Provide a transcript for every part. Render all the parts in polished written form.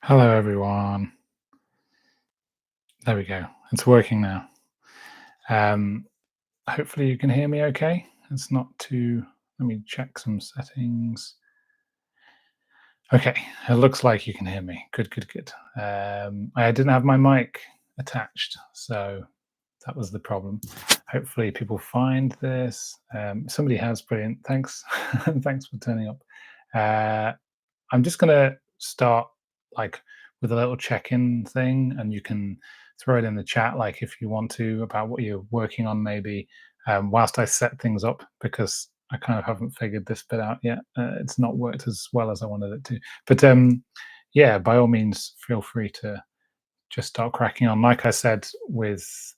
Hello, everyone. There we go. It's working now. Um, Hopefully, you can hear me okay. It's not too. Let me check some settings. Okay, it looks like you can hear me. Good, good, good. I didn't have my mic attached, so that was the problem. Hopefully, people find this. Somebody has. Brilliant. Thanks. Thanks for turning up. Uh, I'm just gonna start like with a little check-in thing, and you can throw it in the chat, like if you want to, about what you're working on, maybe whilst I set things up, because I kind of haven't figured this bit out yet. It's not worked as well as I wanted it to, but yeah, by all means, feel free to just start cracking on. Like I said, with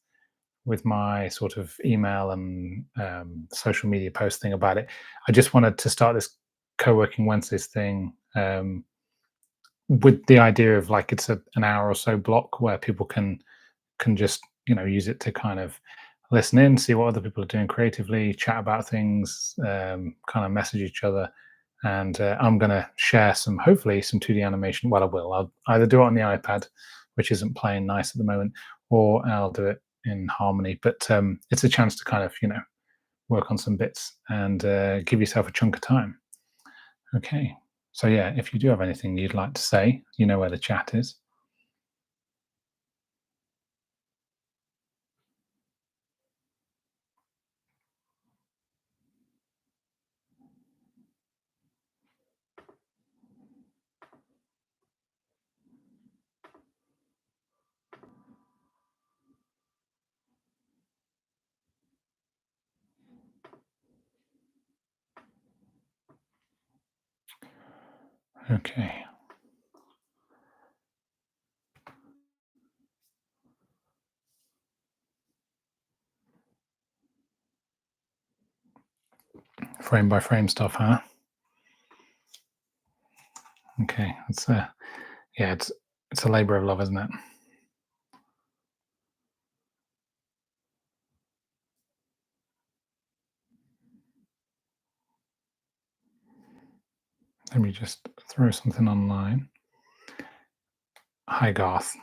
my sort of email and social media posting about it, I just wanted to start this co-working Wednesdays thing with the idea of like it's an hour or so block where people can just use it to kind of listen in, see what other people are doing creatively, chat about things, kind of message each other. And I'm going to share some, hopefully, some 2D animation. Well, I will. I'll either do it on the iPad, which isn't playing nice at the moment, or I'll do it in Harmony. But it's a chance to kind of work on some bits and give yourself a chunk of time. Okay. So yeah, if you do have anything you'd like to say, you know where the chat is. Okay. Frame by frame stuff, huh? Okay. It's yeah, it's a labor of love, isn't it? Let me just throw something online. Hi Garth.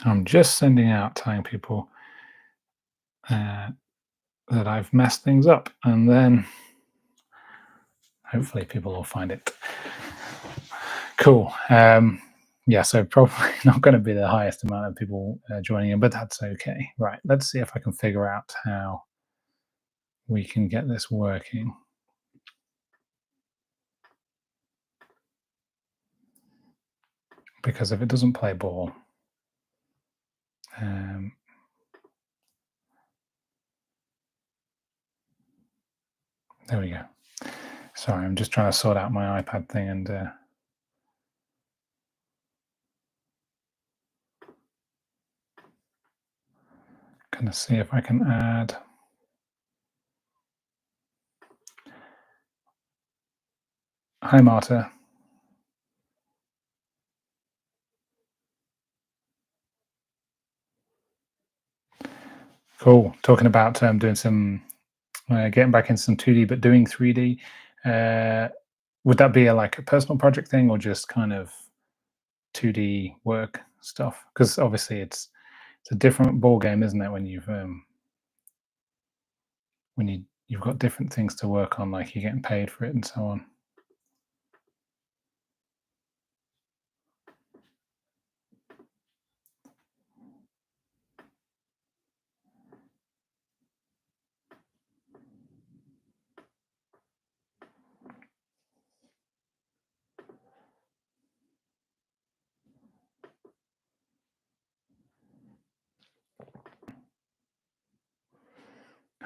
I'm just sending out telling people uh, that I've messed things up, and then hopefully people will find it. Cool. Yeah, so probably not going to be the highest amount of people joining in, but that's okay. Right. Let's see if I can figure out how we can get this working. Because if it doesn't play ball, um, there we go. Sorry, I'm just trying to sort out my iPad thing and gonna see if I can add. Hi, Marta. Cool. Talking about doing some, getting back into some 2D, but doing 3D. Would that be like a personal project thing, or just kind of 2D work stuff? Because obviously it's a different ball game, isn't it? When you've got different things to work on, like you're getting paid for it and so on.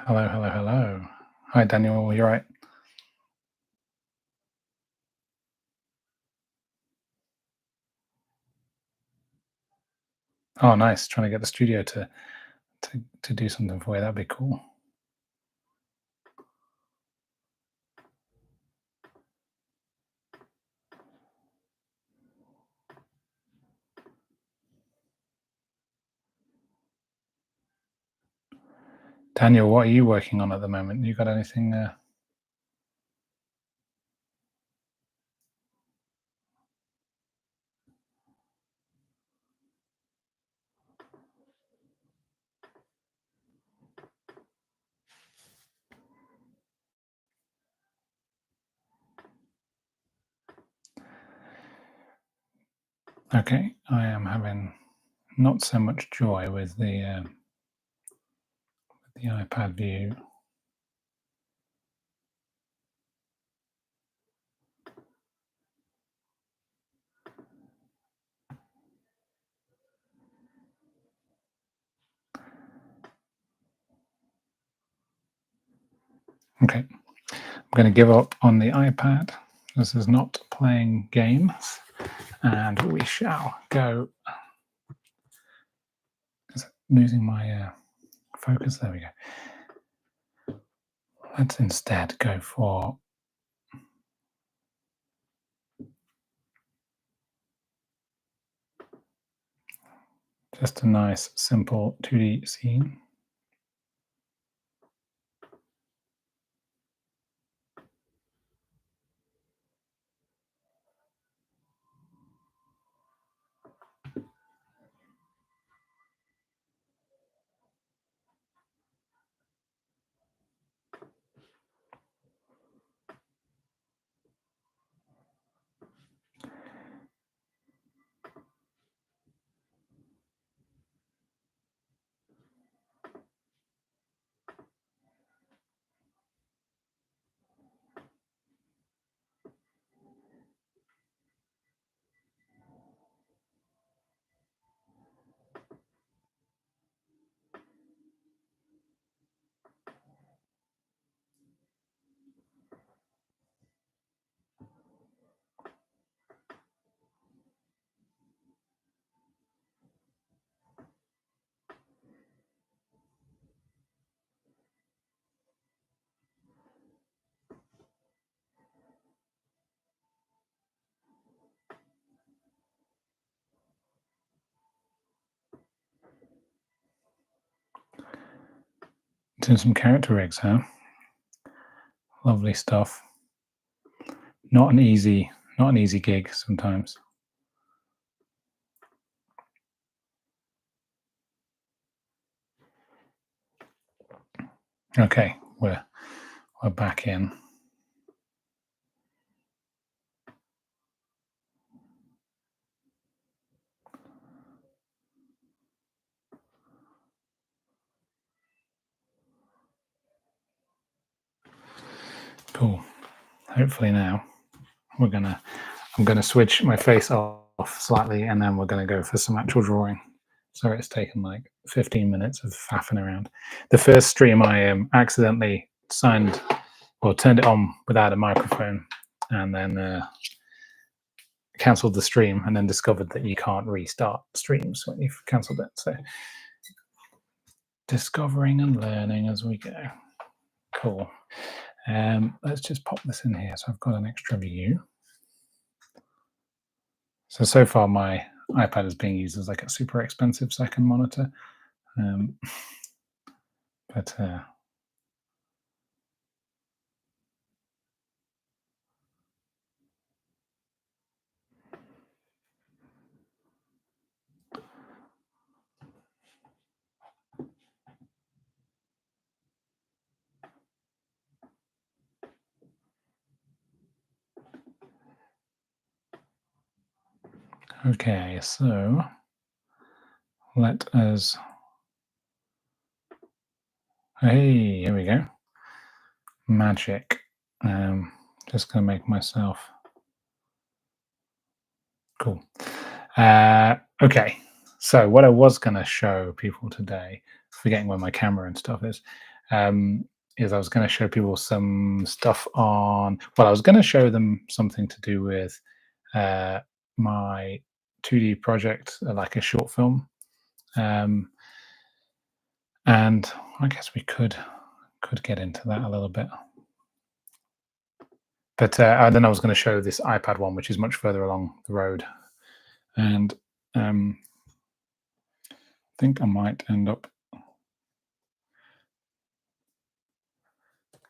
Hello, hello, hello. Hi, Daniel. You're right. Oh, nice. Trying to get the studio to do something for you. That'd be cool. Daniel, what are you working on at the moment? You got anything? Okay, I am having not so much joy with the iPad view. Okay, I'm going to give up on the iPad. This is not playing games, and we shall go. Is it losing my focus? There we go. Let's instead go for just a nice, simple 2D scene. Doing some character rigs, huh? Lovely stuff. Not an easy gig sometimes. Okay, we're back in. Cool. Hopefully now I'm gonna switch my face off slightly, and then we're gonna go for some actual drawing. So it's taken like 15 minutes of faffing around. The first stream I accidentally signed or turned it on without a microphone, and then cancelled the stream, and then discovered that you can't restart streams when you've cancelled it. So discovering and learning as we go. Cool. Let's just pop this in here. So I've got an extra view. So far my iPad is being used as like a super expensive second monitor. Um, but okay, so let us. Hey, here we go. Magic. Just gonna make myself cool. Okay, so what I was gonna show people today, forgetting where my camera and stuff is I was gonna show people some stuff on. Well, I was gonna show them something to do with my 2D project, like a short film Um, and I guess we could get into that a little bit. But then I was going to show this iPad one, which is much further along the road, and I think I might end up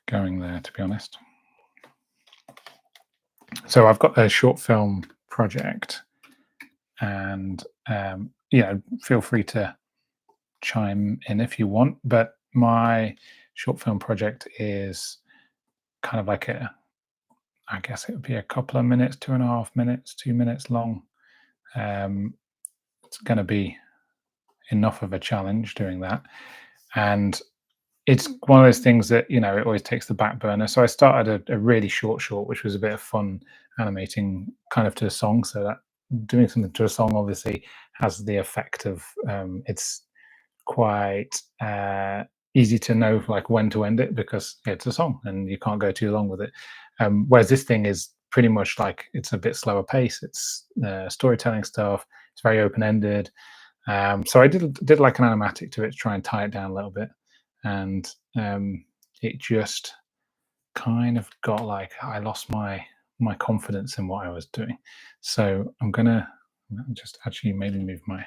going there, to be honest. So I've got a short film project, and feel free to chime in if you want. But my short film project is kind of like I guess it would be a couple of minutes, 2.5 minutes, 2 minutes long. It's going to be enough of a challenge doing that, and it's one of those things that it always takes the back burner. So I started a really short, which was a bit of fun animating kind of to a song. So that doing something to a song obviously has the effect of it's quite easy to know like when to end it because it's a song and you can't go too long with it. Whereas this thing is pretty much like it's a bit slower pace. It's storytelling stuff. It's very open ended. So I did like an animatic to it to try and tie it down a little bit, and it just kind of got like I lost my confidence in what I was doing. So I'm gonna just actually maybe move my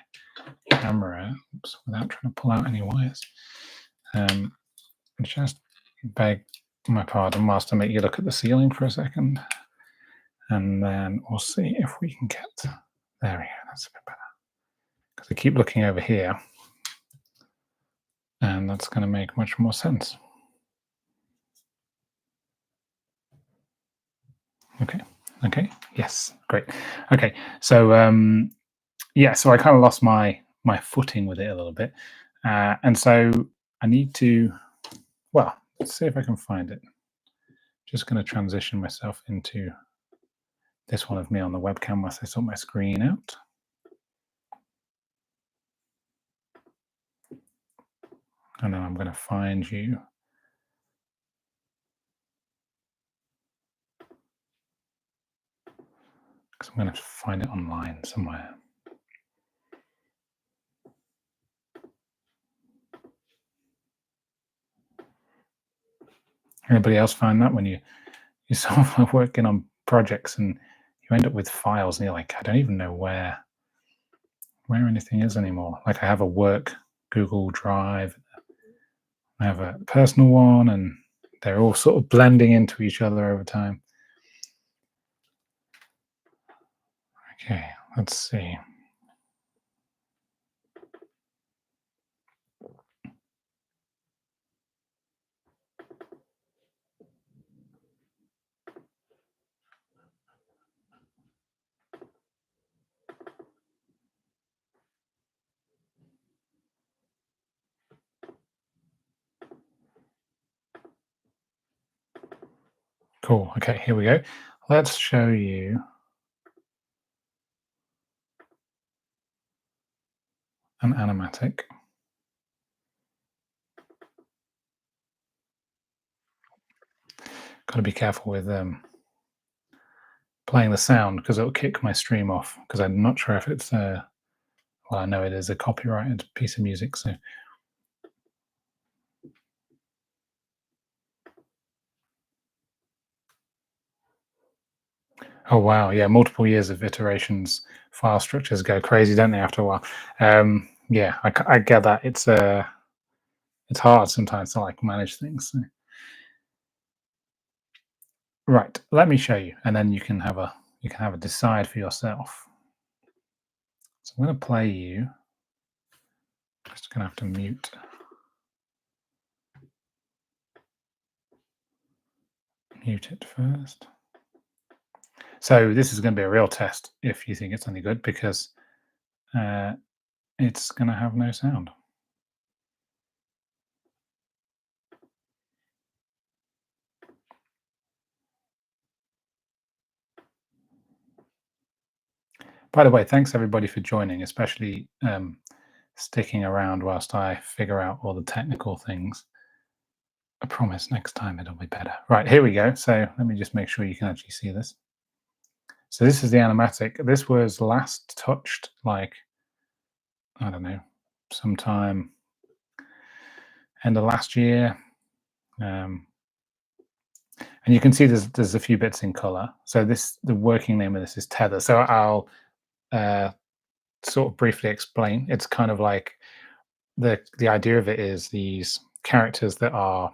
camera without trying to pull out any wires. Um, just beg my pardon whilst I make you look at the ceiling for a second, and then we'll see if we can get there we go. That's a bit better because I keep looking over here, and that's going to make much more sense. Okay, yes, great. Okay, so yeah, so I kind of lost my footing with it a little bit, and so I need to. Well, let's see if I can find it. Just going to transition myself into this one of me on the webcam whilst I sort my screen out. And then I'm going to find you. Because I'm going to find it online somewhere. Anybody else find that when you sort of working on projects and you end up with files and you're like, I don't even know where anything is anymore. Like I have a work Google Drive, I have a personal one, and they're all sort of blending into each other over time. Okay, let's see. Cool. Okay, here we go. Let's show you an animatic. Got to be careful with playing the sound because it'll kick my stream off because I'm not sure if it's well, I know it is a copyrighted piece of music. So oh wow, yeah, multiple years of iterations. File structures go crazy, don't they? After a while, yeah, I get that. It's hard sometimes to like manage things. So. Right, let me show you, and then you can have a decide for yourself. So I'm going to play you. Just going to have to mute it first. So this is going to be a real test if you think it's any good because it's going to have no sound. By the way, thanks everybody for joining, especially sticking around whilst I figure out all the technical things. I promise next time it'll be better. Right, here we go. So let me just make sure you can actually see this. So this is the animatic. This was last touched like, I don't know, sometime end of last year. Um, and you can see there's a few bits in color. So the working name of this is Tether. So I'll uh, sort of briefly explain. It's kind of like the idea of it is these characters that are,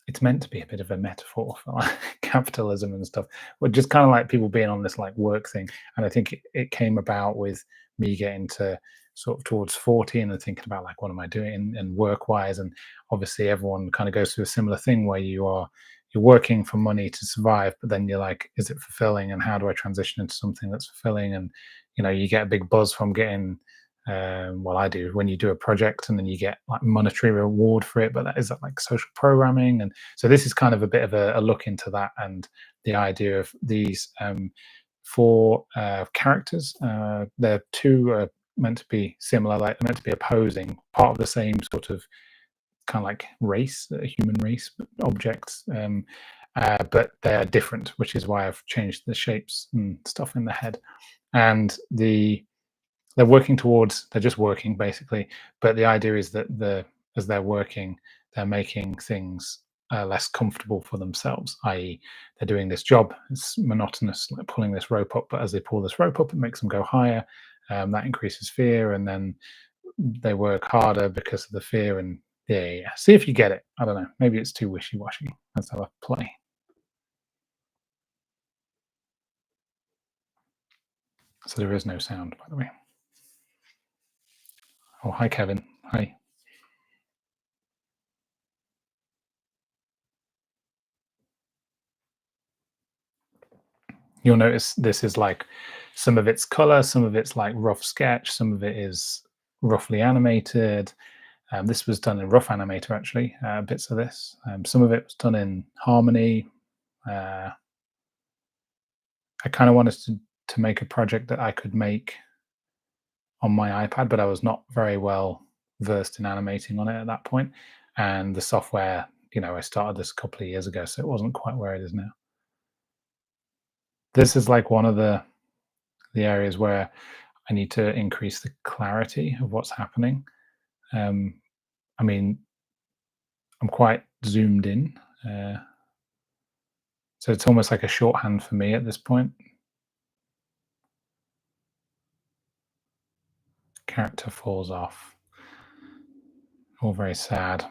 it's meant to be a bit of a metaphor for like capitalism and stuff, but just kind of like people being on this like work thing. And I think it came about with me getting to sort of towards 40 and then thinking about like what am I doing and work wise. And obviously everyone kind of goes through a similar thing where you're working for money to survive, but then you're like, is it fulfilling, and how do I transition into something that's fulfilling? And you get a big buzz from getting, well, I do, when you do a project and then you get like monetary reward for it, but that is like social programming. And so this is kind of a bit of a look into that and the idea of these four characters. They're two are meant to be similar, like they're meant to be opposing, part of the same sort of kind of like race, human race objects. But they're different, which is why I've changed the shapes and stuff in the head. And they're working towards, they're just working basically, but the idea is that as they're working, they're making things less comfortable for themselves, i.e. they're doing this job, it's monotonous, like pulling this rope up, but as they pull this rope up it makes them go higher. That increases fear, and then they work harder because of the fear. And yeah, see if you get it. I don't know, maybe it's too wishy-washy. Let's have a play. So there is no sound, by the way. Oh, hi Kevin. Hi. You'll notice this is like some of it's color, some of it's like rough sketch, some of it is roughly animated. This was done in rough animator actually, bits of this. Some of it was done in Harmony. uh, I kind of wanted to make a project that I could make on my iPad, but I was not very well versed in animating on it at that point. And the software, I started this a couple of years ago, so it wasn't quite where it is now. This is like one of the areas where I need to increase the clarity of what's happening. Um, I mean, I'm quite zoomed in, so it's almost like a shorthand for me at this point. Character falls off, all very sad.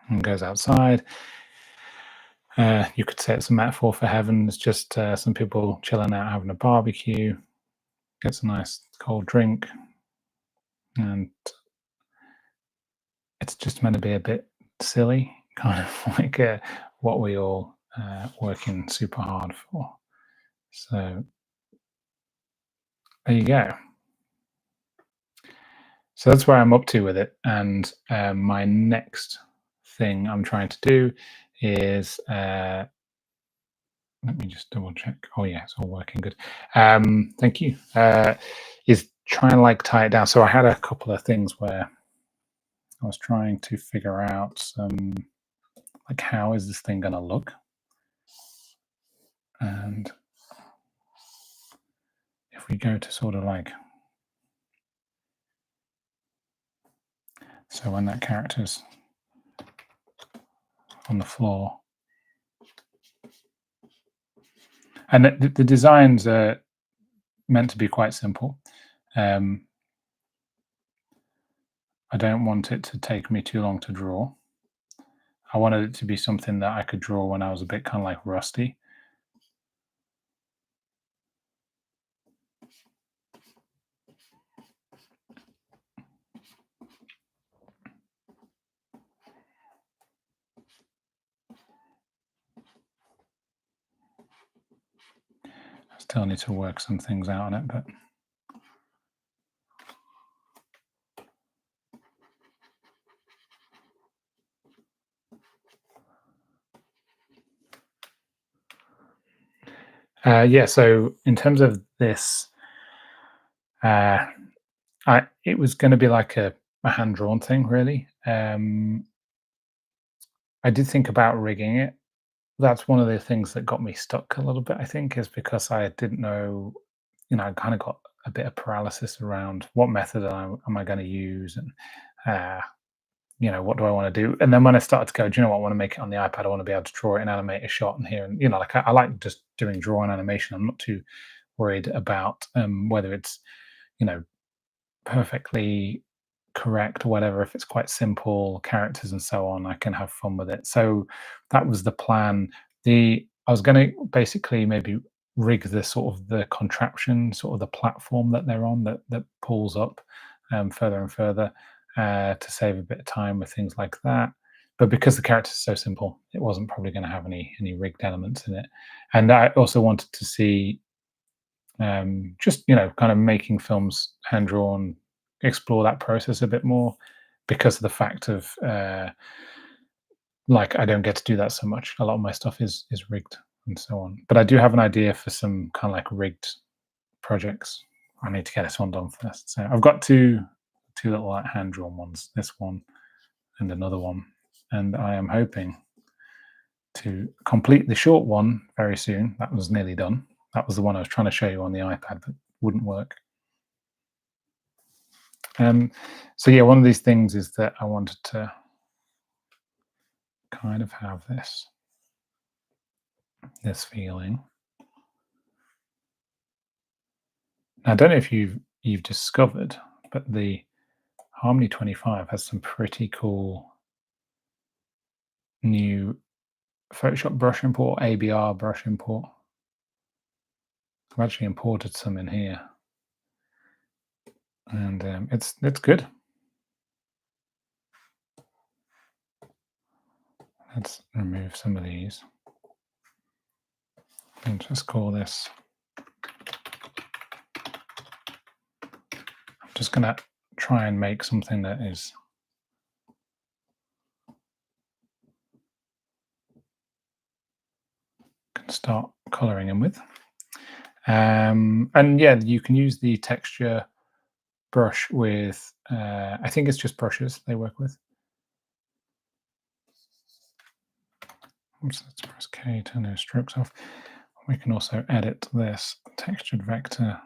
And goes outside. You could say it's a metaphor for heaven. It's just some people chilling out having a barbecue, gets a nice cold drink, and it's just meant to be a bit silly, kind of like what we all working super hard for. So there you go. So that's where I'm up to with it. And my next thing I'm trying to do is let me just double check. Oh yeah, it's all working good. Thank you. Is try and like tie it down. So I had a couple of things where I was trying to figure out some like how is this thing going to look, and if we go to sort of like, so when that character's on the floor, and the designs are meant to be quite simple. Um, I don't want it to take me too long to draw. I wanted it to be something that I could draw when I was a bit kind of like rusty. I still need to work some things out on it, but yeah. So in terms of this, Uh, it was going to be like a hand drawn thing, really. I did think about rigging it. That's one of the things that got me stuck a little bit, I think, is because I didn't know, I kind of got a bit of paralysis around what method am I going to use, and uh, what do I want to do? And then when I started to go, do you know what? I want to make it on the iPad. I want to be able to draw it and animate a shot and here, and like I like just doing drawing animation. I'm not too worried about whether it's you know perfectly correct or whatever. If it's quite simple characters and so on, I can have fun with it. So that was the plan. The I was going to basically maybe rig the sort of the contraption, sort of the platform that they're on, that pulls up further and further, to save a bit of time with things like that. But because the character is so simple, it wasn't probably going to have any rigged elements in it. And I also wanted to see, just kind of making films hand drawn, explore that process a bit more, because of the fact of like I don't get to do that so much. A lot of my stuff is rigged and so on. But I do have an idea for some kind of like rigged projects. I need to get this one done first. So I've got two little like hand drawn ones. This one and another one, and I am hoping to complete the short one very soon. That was nearly done. That was the one I was trying to show you on the iPad, but wouldn't work. So yeah, one of these things is that I wanted to kind of have this feeling. Now, I don't know if you've discovered, but the Harmony 25 has some pretty cool new Photoshop brush import, ABR brush import. I've actually imported some in here, and it's good. Let's remove some of these and just call this. I'm just going to try and make something that is can start coloring in with. And yeah, you can use the texture brush with, I think it's just brushes they work with. Oops, let's press K, turn those strokes off. We can also edit this textured vector.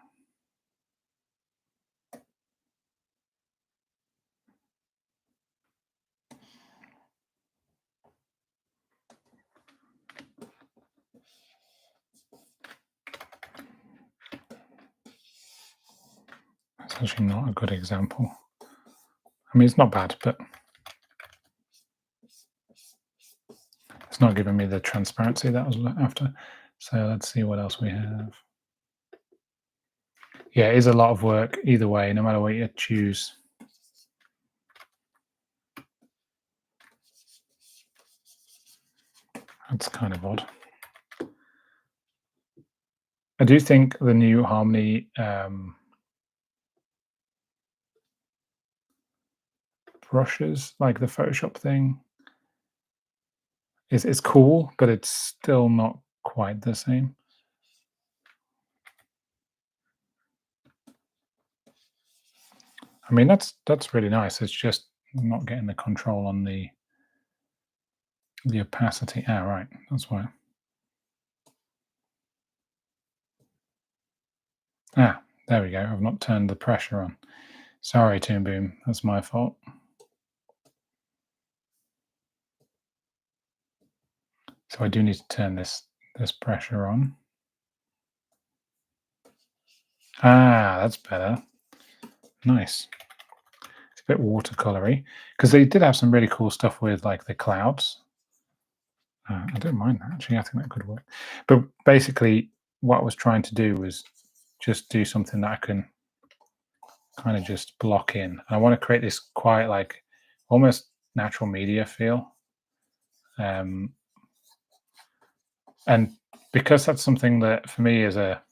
That's actually not a good example. I mean, it's not bad, but it's not giving me the transparency that I was after. So let's see what else we have. Yeah, it is a lot of work either way, no matter what you choose. That's kind of odd. I do think the new Harmony brushes, like the Photoshop thing, is cool, but it's still not quite the same. I mean, that's really nice. It's just not getting the control on the opacity. Ah, right, that's why. Ah, there we go. I've not turned the pressure on. Sorry, Toon Boom, that's my fault. So I do need to turn this pressure on. Ah, that's better. Nice. It's a bit watercolory, because they did have some really cool stuff with like the clouds. I don't mind that, actually. I think that could work. But basically, what I was trying to do was just do something that I can kind of just block in. I want to create this quite like almost natural media feel. And because that's something that for me as a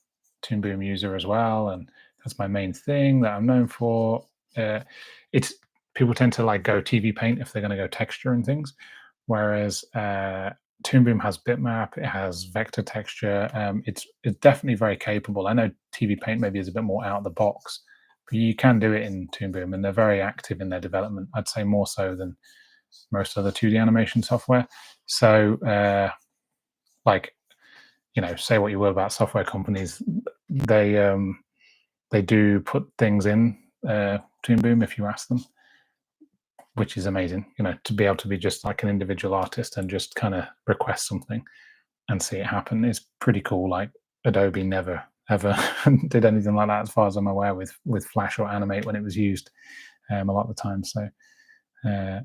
Toon Boom user as well, and that's my main thing that I'm known for, it's people tend to like go TV Paint if they're going to go texture and things, whereas Toon Boom has bitmap, it has vector texture. It's definitely very capable. I know TV Paint maybe is a bit more out of the box, But you can do it in Toon Boom, and they're very active in their development. I'd say more so than most other 2D animation software. So, like, say what you will about software companies, they they do put things in Toon Boom if you ask them, which is amazing. To be able to be just like an individual artist and just kind of request something and see it happen is pretty cool. Like Adobe never ever did anything like that, as far as I'm aware, with Flash or Animate when it was used a lot of the time. So uh,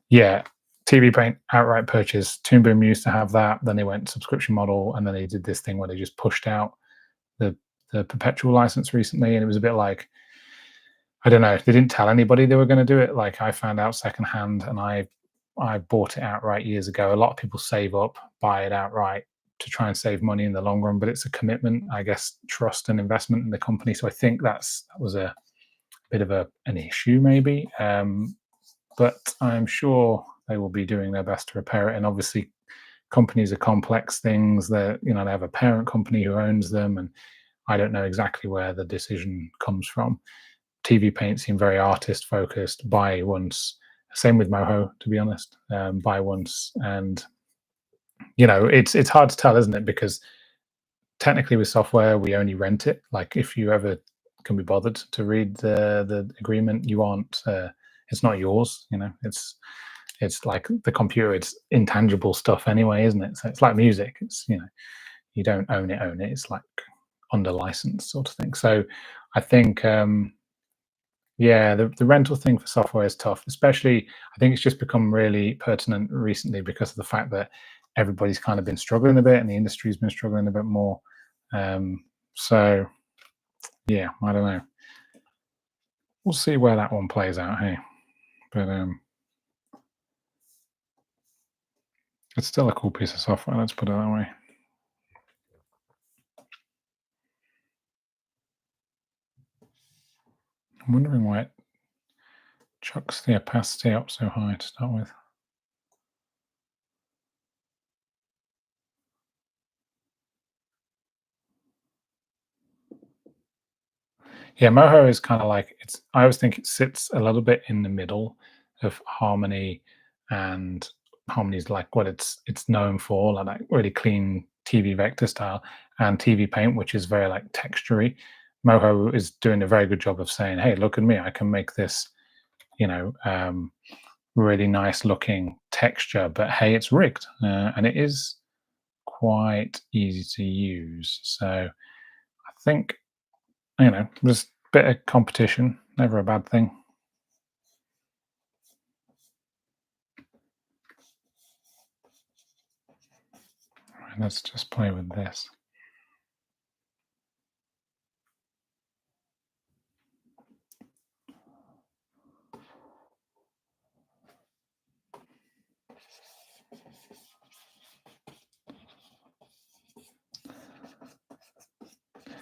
yeah, TV Paint outright purchase. Toon Boom used to have that. Then they went subscription model, and then they did this thing where they just pushed out the the perpetual license recently, and it was a bit like, I don't know. They didn't tell anybody they were going to do it. Like, I found out secondhand, and I bought it outright years ago. A lot of people save up, buy it outright to try and save money in the long run, but it's a commitment, I guess, trust and investment in the company. So I think that was a bit of an issue, maybe. But I'm sure they will be doing their best to repair it. And obviously, companies are complex things. They have a parent company who owns them, and I don't know exactly where the decision comes from. TV Paint seemed very artist focused. Buy once, same with Moho, to be honest. Buy once, and it's hard to tell, isn't it? Because technically, with software, we only rent it. Like, if you ever can be bothered to read the agreement, you aren't. It's not yours. It's like the computer. It's intangible stuff anyway, isn't it? So it's like music. It's you don't own it. Own it. It's like under license sort of thing. So I think. Yeah, the rental thing for software is tough, especially I think it's just become really pertinent recently because of the fact that everybody's kind of been struggling a bit and the industry's been struggling a bit more. Um, so yeah, I don't know. We'll see where that one plays out, hey. But it's still a cool piece of software, let's put it that way. I'm wondering why it chucks the opacity up so high to start with. Yeah, Moho is kind of like I always think it sits a little bit in the middle of Harmony, and Harmony's like what it's known for, like that really clean TV vector style, and TV Paint, which is very like textury. Moho is doing a very good job of saying, "Hey, look at me! I can make this, you know, really nice looking texture, but hey, it's rigged, and it is quite easy to use." So I think there's a bit of competition, never a bad thing. Right, let's just play with this.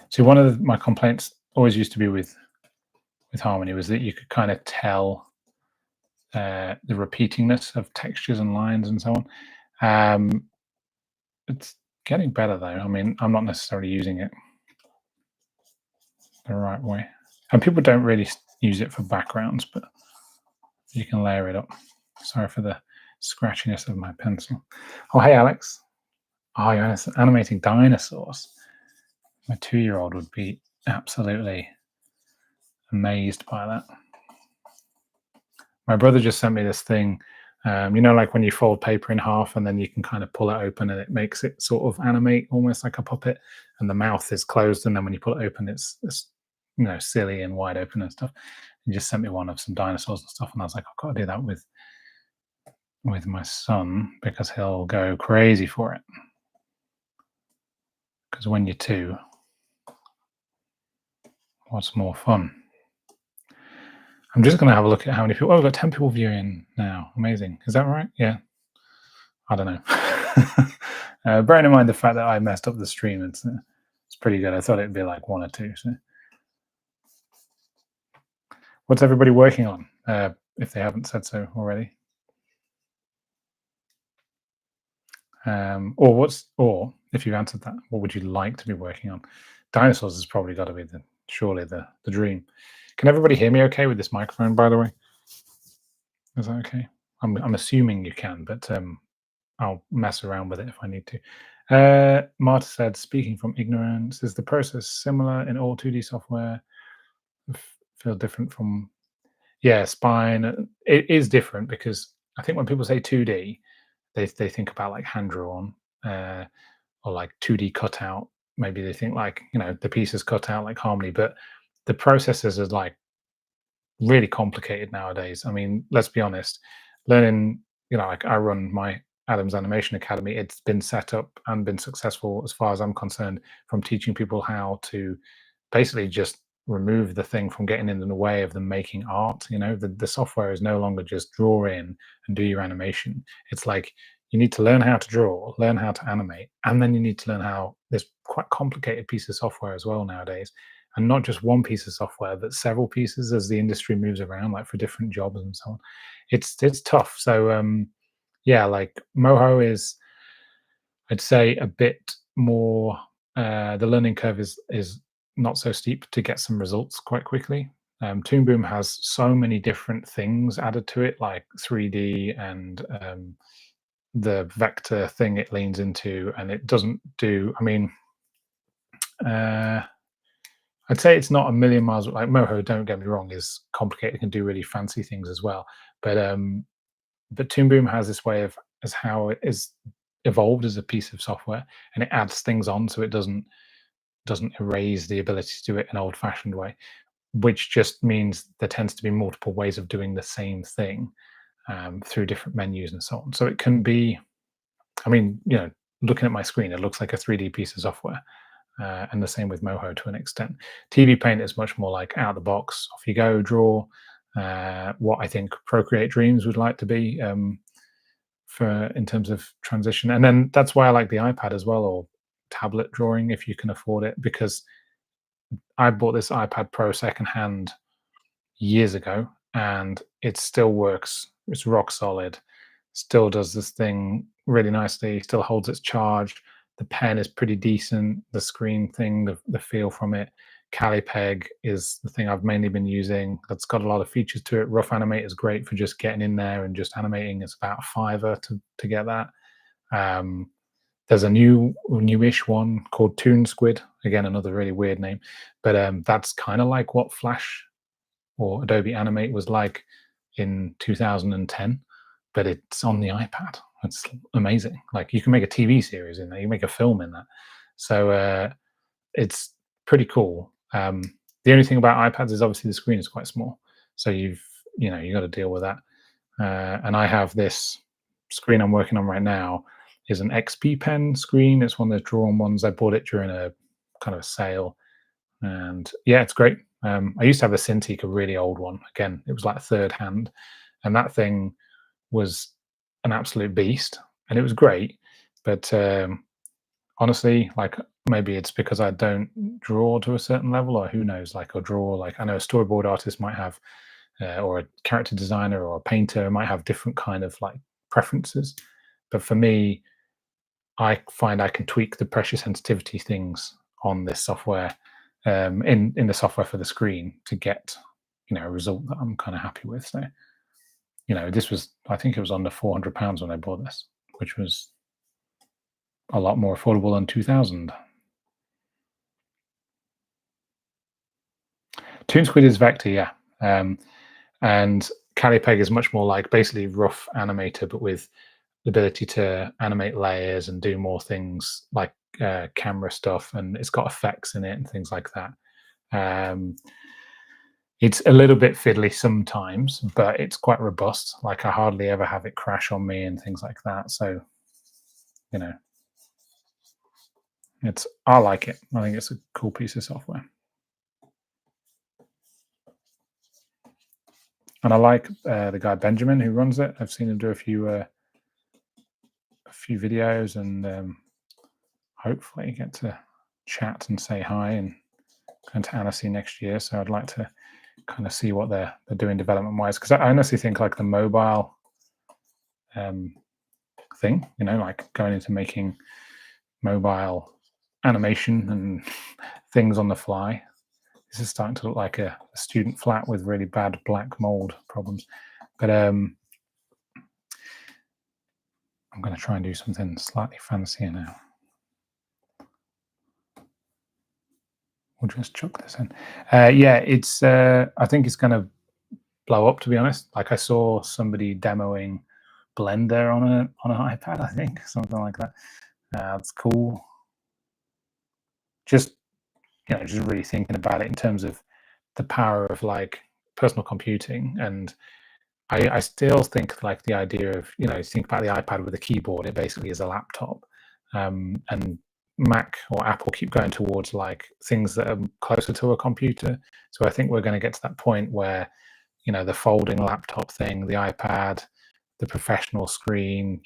See, one of my complaints always used to be with Harmony was that you could kind of tell the repeatingness of textures and lines and so on. It's getting better though. I mean, I'm not necessarily using it the right way, and people don't really use it for backgrounds, but you can layer it up. Sorry for the scratchiness of my pencil. Oh, hey, Alex. Oh, you're animating dinosaurs. My 2-year-old would be absolutely amazed by that. My brother just sent me this thing. Like when you fold paper in half and then you can kind of pull it open and it makes it sort of animate almost like a puppet, and the mouth is closed, and then when you pull it open, it's silly and wide open and stuff. He just sent me one of some dinosaurs and stuff, and I was like, I've got to do that with my son because he'll go crazy for it. Because when you're two, what's more fun? I'm just going to have a look at how many people. Oh, we've got 10 people viewing now. Amazing. Is that right? Yeah. I don't know. Bearing in mind the fact that I messed up the stream, it's pretty good. I thought it'd be like 1 or 2. So, what's everybody working on? If they haven't said so already, or if you've answered that, what would you like to be working on? Dinosaurs has probably got to be surely the dream. Can everybody hear me okay with this microphone, by the way? Is that okay? I'm assuming you can, but I'll mess around with it if I need to. Marta said, speaking from ignorance, is the process similar in all 2D software? Feel different from, yeah, spine. It is different because I think when people say 2D, they think about like hand drawn uh, or like 2D cutout. Maybe they think like, the pieces cut out like Harmony, but the processes are like really complicated nowadays. I mean, let's be honest, learning, like I run my Adams Animation Academy, it's been set up and been successful as far as I'm concerned from teaching people how to basically just remove the thing from getting in the way of them making art. The software is no longer just draw in and do your animation. It's like you need to learn how to draw, learn how to animate, and then you need to learn how this quite complicated piece of software as well nowadays, and not just one piece of software, but several pieces as the industry moves around, like for different jobs and so on. It's tough. So yeah, like Moho is, I'd say, a bit more. The learning curve is not so steep to get some results quite quickly. Toon Boom has so many different things added to it, like 3D and the vector thing it leans into, and it doesn't do. I mean, uh, I'd say it's not a million miles like Moho. Don't get me wrong; is complicated, can do really fancy things as well. But Toon Boom has this way of as how it is evolved as a piece of software, and it adds things on, so it doesn't erase the ability to do it an old-fashioned way, which just means there tends to be multiple ways of doing the same thing through different menus and so on. So it can be, I mean, looking at my screen, it looks like a 3D piece of software. And the same with Moho to an extent. TV Paint is much more like out of the box, off you go, draw. What I think Procreate Dreams would like to be for in terms of transition, and then that's why I like the iPad as well, or tablet drawing if you can afford it, because I bought this iPad Pro secondhand years ago, and it still works. It's rock solid. Still does this thing really nicely. Still holds its charge. The pen is pretty decent. The screen thing, the feel from it. Calipeg is the thing I've mainly been using. That's got a lot of features to it. Rough Animate is great for just getting in there and just animating. It's about a fiver to get that. There's a newish one called Toon Squid. Again, another really weird name, but that's kind of like what Flash or Adobe Animate was like in 2010, but it's on the iPad. It's amazing. Like you can make a TV series in there, you make a film in that. So it's pretty cool. The only thing about iPads is obviously the screen is quite small, so you got to deal with that. And I have this screen I'm working on right now is an XP pen screen. It's one of the drawn ones. I bought it during a kind of a sale, and yeah, it's great. I used to have a Cintiq, a really old one. Again, it was like third hand, and that thing was an absolute beast, and it was great. But honestly, like maybe it's because I don't draw to a certain level, or who knows? Like, or draw like I know a storyboard artist might have, or a character designer or a painter might have different kind of like preferences. But for me, I find I can tweak the pressure sensitivity things on this software, in the software for the screen to get a result that I'm kind of happy with. So this was, I think it was under £400 when I bought this, which was a lot more affordable than 2000. Toon Squid is vector, yeah, and Calipeg is much more like basically rough animator, but with the ability to animate layers and do more things like camera stuff, and it's got effects in it and things like that. It's a little bit fiddly sometimes, but it's quite robust. Like I hardly ever have it crash on me and things like that. So, you know, I like it. I think it's a cool piece of software. And I like the guy Benjamin who runs it. I've seen him do a few videos, and hopefully get to chat and say hi, and going to Annecy next year. So I'd like to kind of see what they're doing development wise, because I honestly think like the mobile thing, like going into making mobile animation and things on the fly, This is starting to look like a student flat with really bad black mold problems. But I'm going to try and do something slightly fancier now. We'll just chuck this in. Yeah, it's. I think it's going to blow up. To be honest, like I saw somebody demoing Blender on an iPad. I think something like that. That's cool. Just just really thinking about it in terms of the power of like personal computing. And I still think like the idea of think about the iPad with a keyboard. It basically is a laptop, and Mac or Apple keep going towards like things that are closer to a computer. So I think we're going to get to that point where the folding laptop thing, the iPad, the professional screen.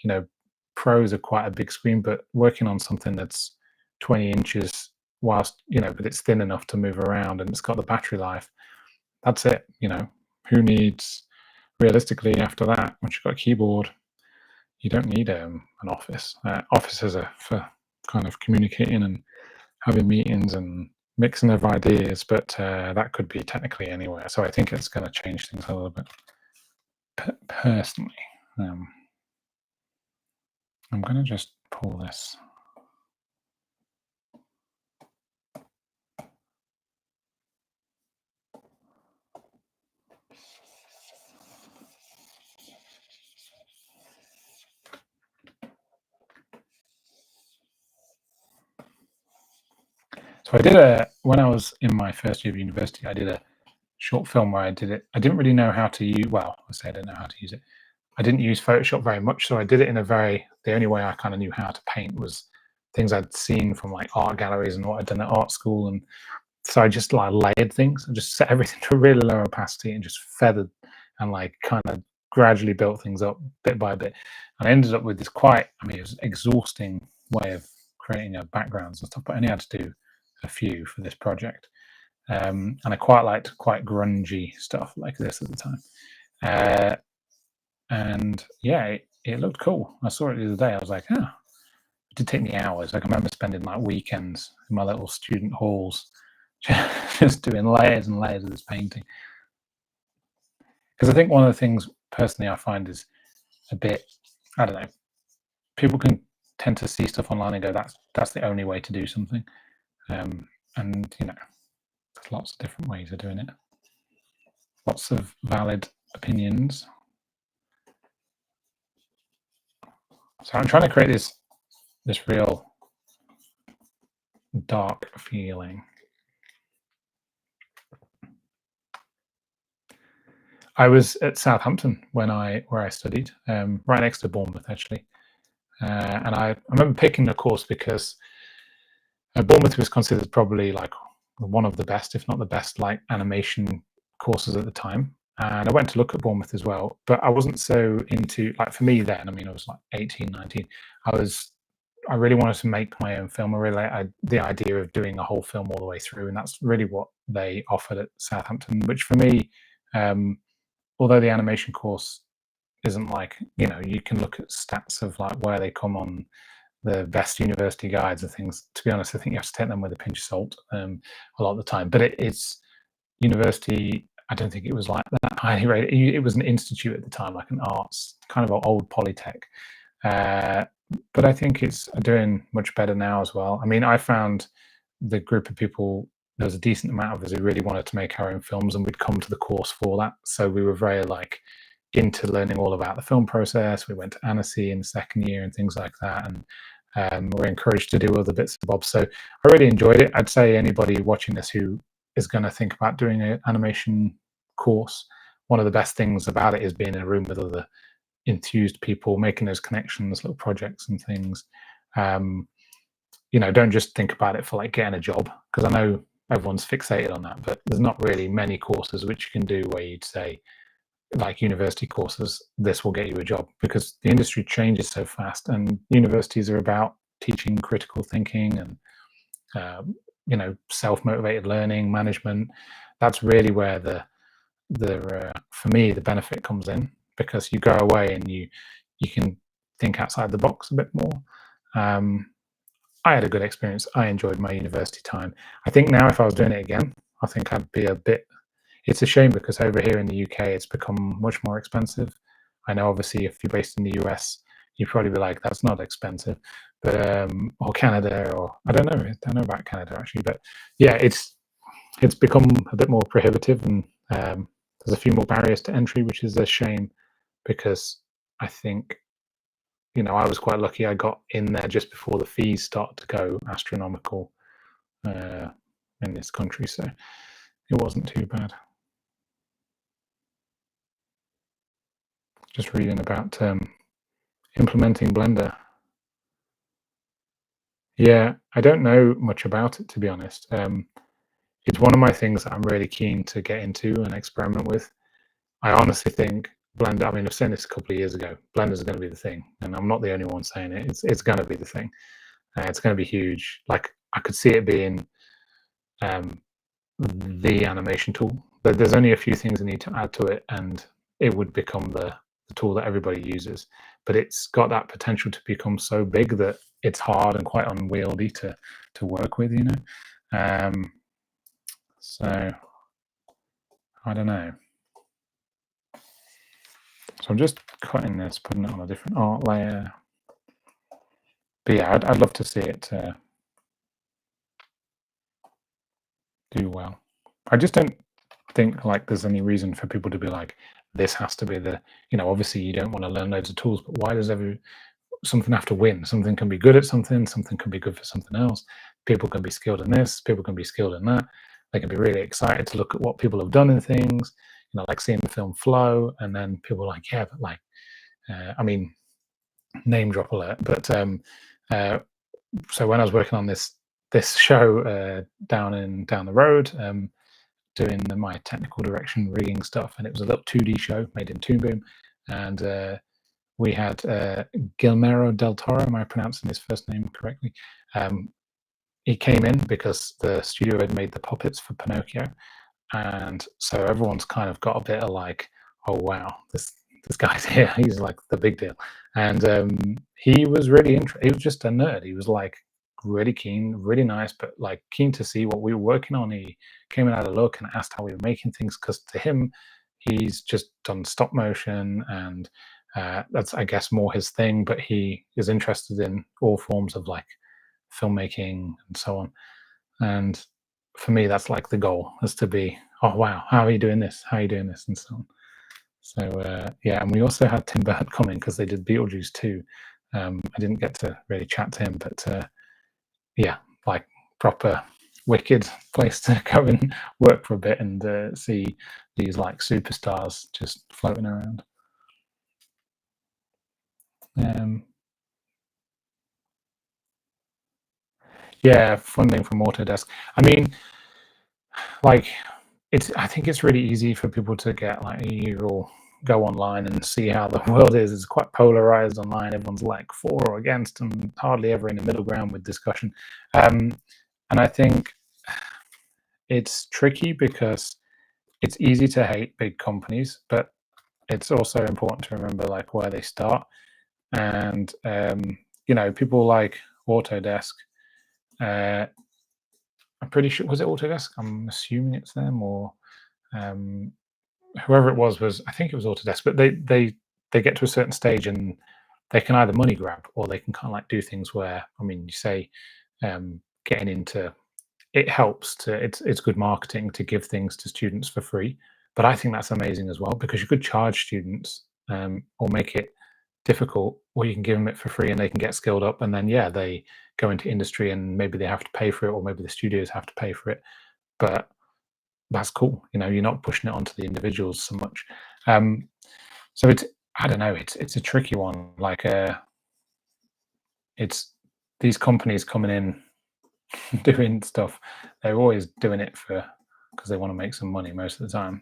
Pros are quite a big screen, but working on something that's 20 inches, whilst but it's thin enough to move around and it's got the battery life. That's it. Who needs realistically after that? Once you've got a keyboard, you don't need an office. Offices are for kind of communicating and having meetings and mixing of ideas, but that could be technically anywhere. So I think it's going to change things a little bit. Personally, I'm going to just pull this. So I did when I was in my first year of university, I did a short film where I did it. I didn't really know how to use, well, I say I didn't know how to use it. I didn't use Photoshop very much, so I did it in the only way I kind of knew how to paint was things I'd seen from like art galleries and what I'd done at art school. And so I just like layered things and just set everything to a really low opacity and just feathered and like kind of gradually built things up bit by bit. And I ended up with this it was exhausting way of creating backgrounds and stuff, but I only had to do a few for this project. And I quite liked quite grungy stuff like this at the time. And yeah, it looked cool. I saw it the other day. I was like, it did take me hours. Like I remember spending like weekends in my little student halls just doing layers and layers of this painting. Because I think one of the things personally I find is a bit, I don't know, people can tend to see stuff online and go, that's the only way to do something. And there's lots of different ways of doing it. Lots of valid opinions. So I'm trying to create this real dark feeling. I was at Southampton where I studied, right next to Bournemouth actually, and I remember picking the course because Bournemouth was considered probably like one of the best, if not the best, like animation courses at the time. And I went to look at Bournemouth as well, but I wasn't so into, like, for me then, I mean, I was like 18, 19. I really wanted to make my own film. The idea of doing a whole film all the way through, and that's really what they offered at Southampton, which for me, although the animation course isn't like, you can look at stats of like where they come on the best university guides and things. To be honest, I think you have to take them with a pinch of salt a lot of the time. But it's university. I don't think it was like that highly rated. It was an institute at the time, like an arts kind of old polytech. But I think it's doing much better now as well. I mean, I found the group of people. There was a decent amount of us who really wanted to make our own films, and we'd come to the course for that. So we were very like into learning all about the film process. We went to Annecy in the second year and things like that, and we're encouraged to do other bits and bobs. So I really enjoyed it. I'd say anybody watching this who is going to think about doing an animation course, one of the best things about it is being in a room with other enthused people, making those connections, little projects and things. Don't just think about it for like getting a job, because I know everyone's fixated on that, but there's not really many courses which you can do where you'd say, like university courses, this will get you a job, because the industry changes so fast, and universities are about teaching critical thinking and self-motivated learning, management. That's really where for me the benefit comes in, because you go away and you can think outside the box a bit more. I had a good experience. I enjoyed my university time. I think now if I was doing it again, I think I'd be a bit. It's a shame because over here in the UK, it's become much more expensive. I know, obviously, if you're based in the US, you'd probably be like, "That's not expensive," but or Canada, or I don't know about Canada actually, but yeah, it's become a bit more prohibitive, and there's a few more barriers to entry, which is a shame because I think, I was quite lucky. I got in there just before the fees start to go astronomical uh, in this country, so it wasn't too bad. Just reading about implementing Blender. Yeah, I don't know much about it, to be honest. It's one of my things that I'm really keen to get into and experiment with. I honestly think Blender. I mean, I've said this a couple of years ago. Blender's going to be the thing, and I'm not the only one saying it. It's going to be the thing. It's going to be huge. Like, I could see it being um, the animation tool. But there's only a few things I need to add to it, and it would become the tool that everybody uses. But it's got that potential to become so big that it's hard and quite unwieldy to work with. So I don't know. So I'm just cutting this, putting it on a different art layer. But yeah, I'd love to see it do well. I just don't think like there's any reason for people to be like, this has to be the, obviously you don't want to learn loads of tools, but why does something have to win? Something can be good at something can be good for something else. People can be skilled in this, people can be skilled in that. They can be really excited to look at what people have done in things, like seeing the film flow, and then people are like, yeah, but like, I mean, name drop alert, but so when I was working on this show down the road, doing my technical direction rigging stuff, and it was a little 2D show made in Toon Boom, and we had Guillermo del Toro. Am I pronouncing his first name correctly? He came in because the studio had made the puppets for Pinocchio, and so everyone's kind of got a bit of like, oh wow, this guy's here. He's like the big deal, and he was really interested. He was just a nerd. He was like really keen, really nice, but like keen to see what we were working on. He came and had a look and asked how we were making things, because to him, he's just done stop motion, and that's, I guess, more his thing. But he is interested in all forms of like filmmaking and so on. And for me, that's like the goal, is to be, oh wow, how are you doing this? How are you doing this? And so on. So yeah, and we also had Tim Burton coming because they did Beetlejuice too. I didn't get to really chat to him, but yeah, like proper wicked place to go and work for a bit and see these like superstars just floating around. Um, yeah, funding from Autodesk. I mean, like, I think it's really easy for people to get like, you will go online and see how the world is. It's quite polarized online. Everyone's like for or against, and hardly ever in the middle ground with discussion. And I think it's tricky because it's easy to hate big companies, but it's also important to remember like where they start. And people like Autodesk. Uh, I'm pretty sure, was it Autodesk? I'm assuming it's them, or um, whoever it was, I think it was Autodesk. But they get to a certain stage, and they can either money grab, or they can kind of like do things where, I mean, you say getting into it helps to, it's good marketing to give things to students for free. But I think that's amazing as well, because you could charge students, or make it difficult, or you can give them it for free and they can get skilled up, and then yeah, they go into industry and maybe they have to pay for it, or maybe the studios have to pay for it. But that's cool. You're not pushing it onto the individuals so much. Um, so it's, I don't know, it's a tricky one. Like it's these companies coming in doing stuff. They're always doing it for, because they want to make some money most of the time.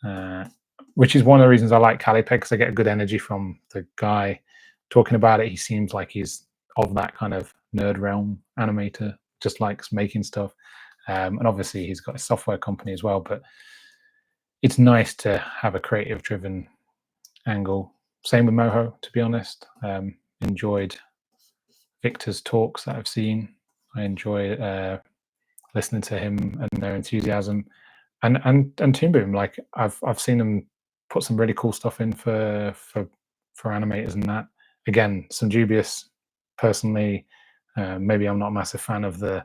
Uh, which is one of the reasons I like Calipeg, because I get a good energy from the guy talking about it. He seems like he's of that kind of nerd realm animator, just likes making stuff. And obviously he's got a software company as well, but it's nice to have a creative driven angle. Same with Moho, to be honest. Enjoyed Victor's talks that I've seen. I enjoy listening to him and their enthusiasm. And Toon Boom, like I've seen them put some really cool stuff in for animators and that. Again, some dubious personally. Maybe I'm not a massive fan of the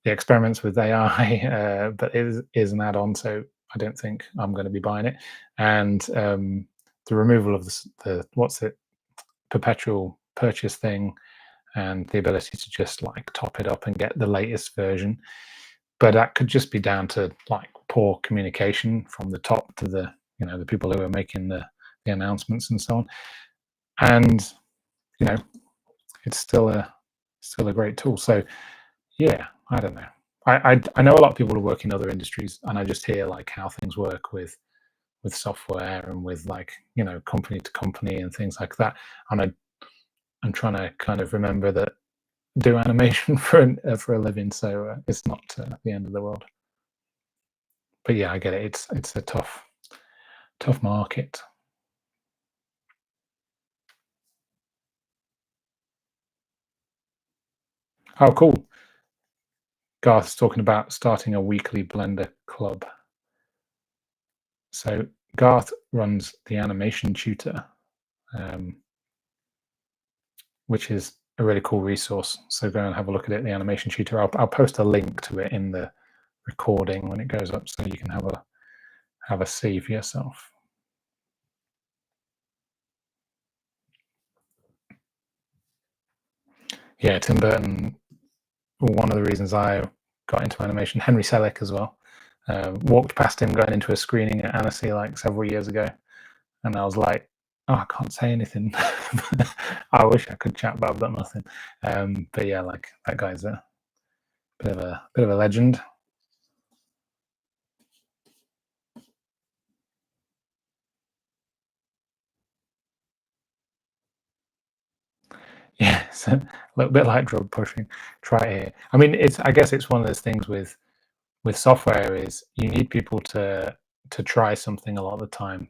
experiments with AI, but it is an add-on, so I don't think I'm going to be buying it. And the removal of the what's it perpetual purchase thing, and the ability to just like top it up and get the latest version. But that could just be down to like poor communication from the top to the people who are making the announcements and so on. And you know, it's still a great tool. So yeah, I don't know. I know a lot of people who work in other industries, and I just hear like how things work with software and with like company to company and things like that. And I'm trying to kind of remember that do animation for a living, so it's not the end of the world. But yeah, I get it. It's a tough market. Oh, cool. Garth's talking about starting a weekly Blender club. So Garth runs the animation tutor, um, which is a really cool resource. So go and have a look at it. The animation tutor. I'll post a link to it in the recording when it goes up, so you can have a see for yourself. Yeah, Tim Burton. One of the reasons I got into animation. Henry Selick as well. Walked past him going into a screening at Annecy like several years ago, and I was like, "Oh, I can't say anything." I wish I could chat about, but nothing. But yeah, like that guy's a bit of a legend. Yeah, so a little bit like drug pushing. Try it here. I mean, I guess it's one of those things with software is you need people to try something a lot of the time.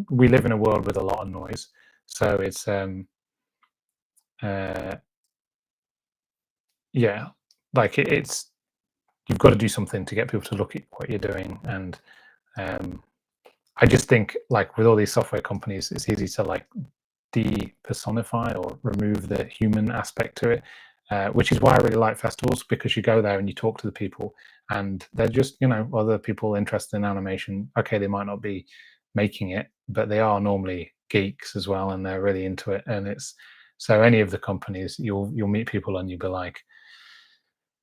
We live in a world with a lot of noise, so it's uh, yeah, like it's you've got to do something to get people to look at what you're doing. And um, I just think like with all these software companies, it's easy to like de-personify or remove the human aspect to it, which is why I really like festivals, because you go there and you talk to the people, and they're just other people interested in animation. Okay, they might not be making it, but they are normally geeks as well, and they're really into it. And it's so any of the companies, you'll meet people and you'll be like,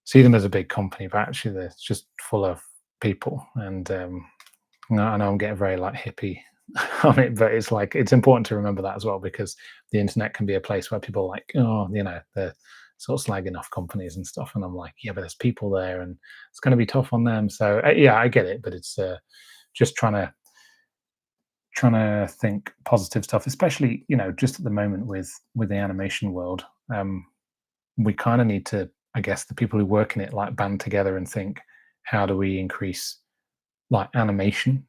see them as a big company, but actually they're just full of people. And I know I'm getting very like hippie on it, but it's like it's important to remember that as well, because the internet can be a place where people are like, oh, they're sort of slagging off companies and stuff, and I'm like, yeah, but there's people there, and it's going to be tough on them. So yeah, I get it, but it's just trying to think positive stuff, especially just at the moment with the animation world. We kind of need to, I guess, the people who work in it like band together and think, how do we increase like animation,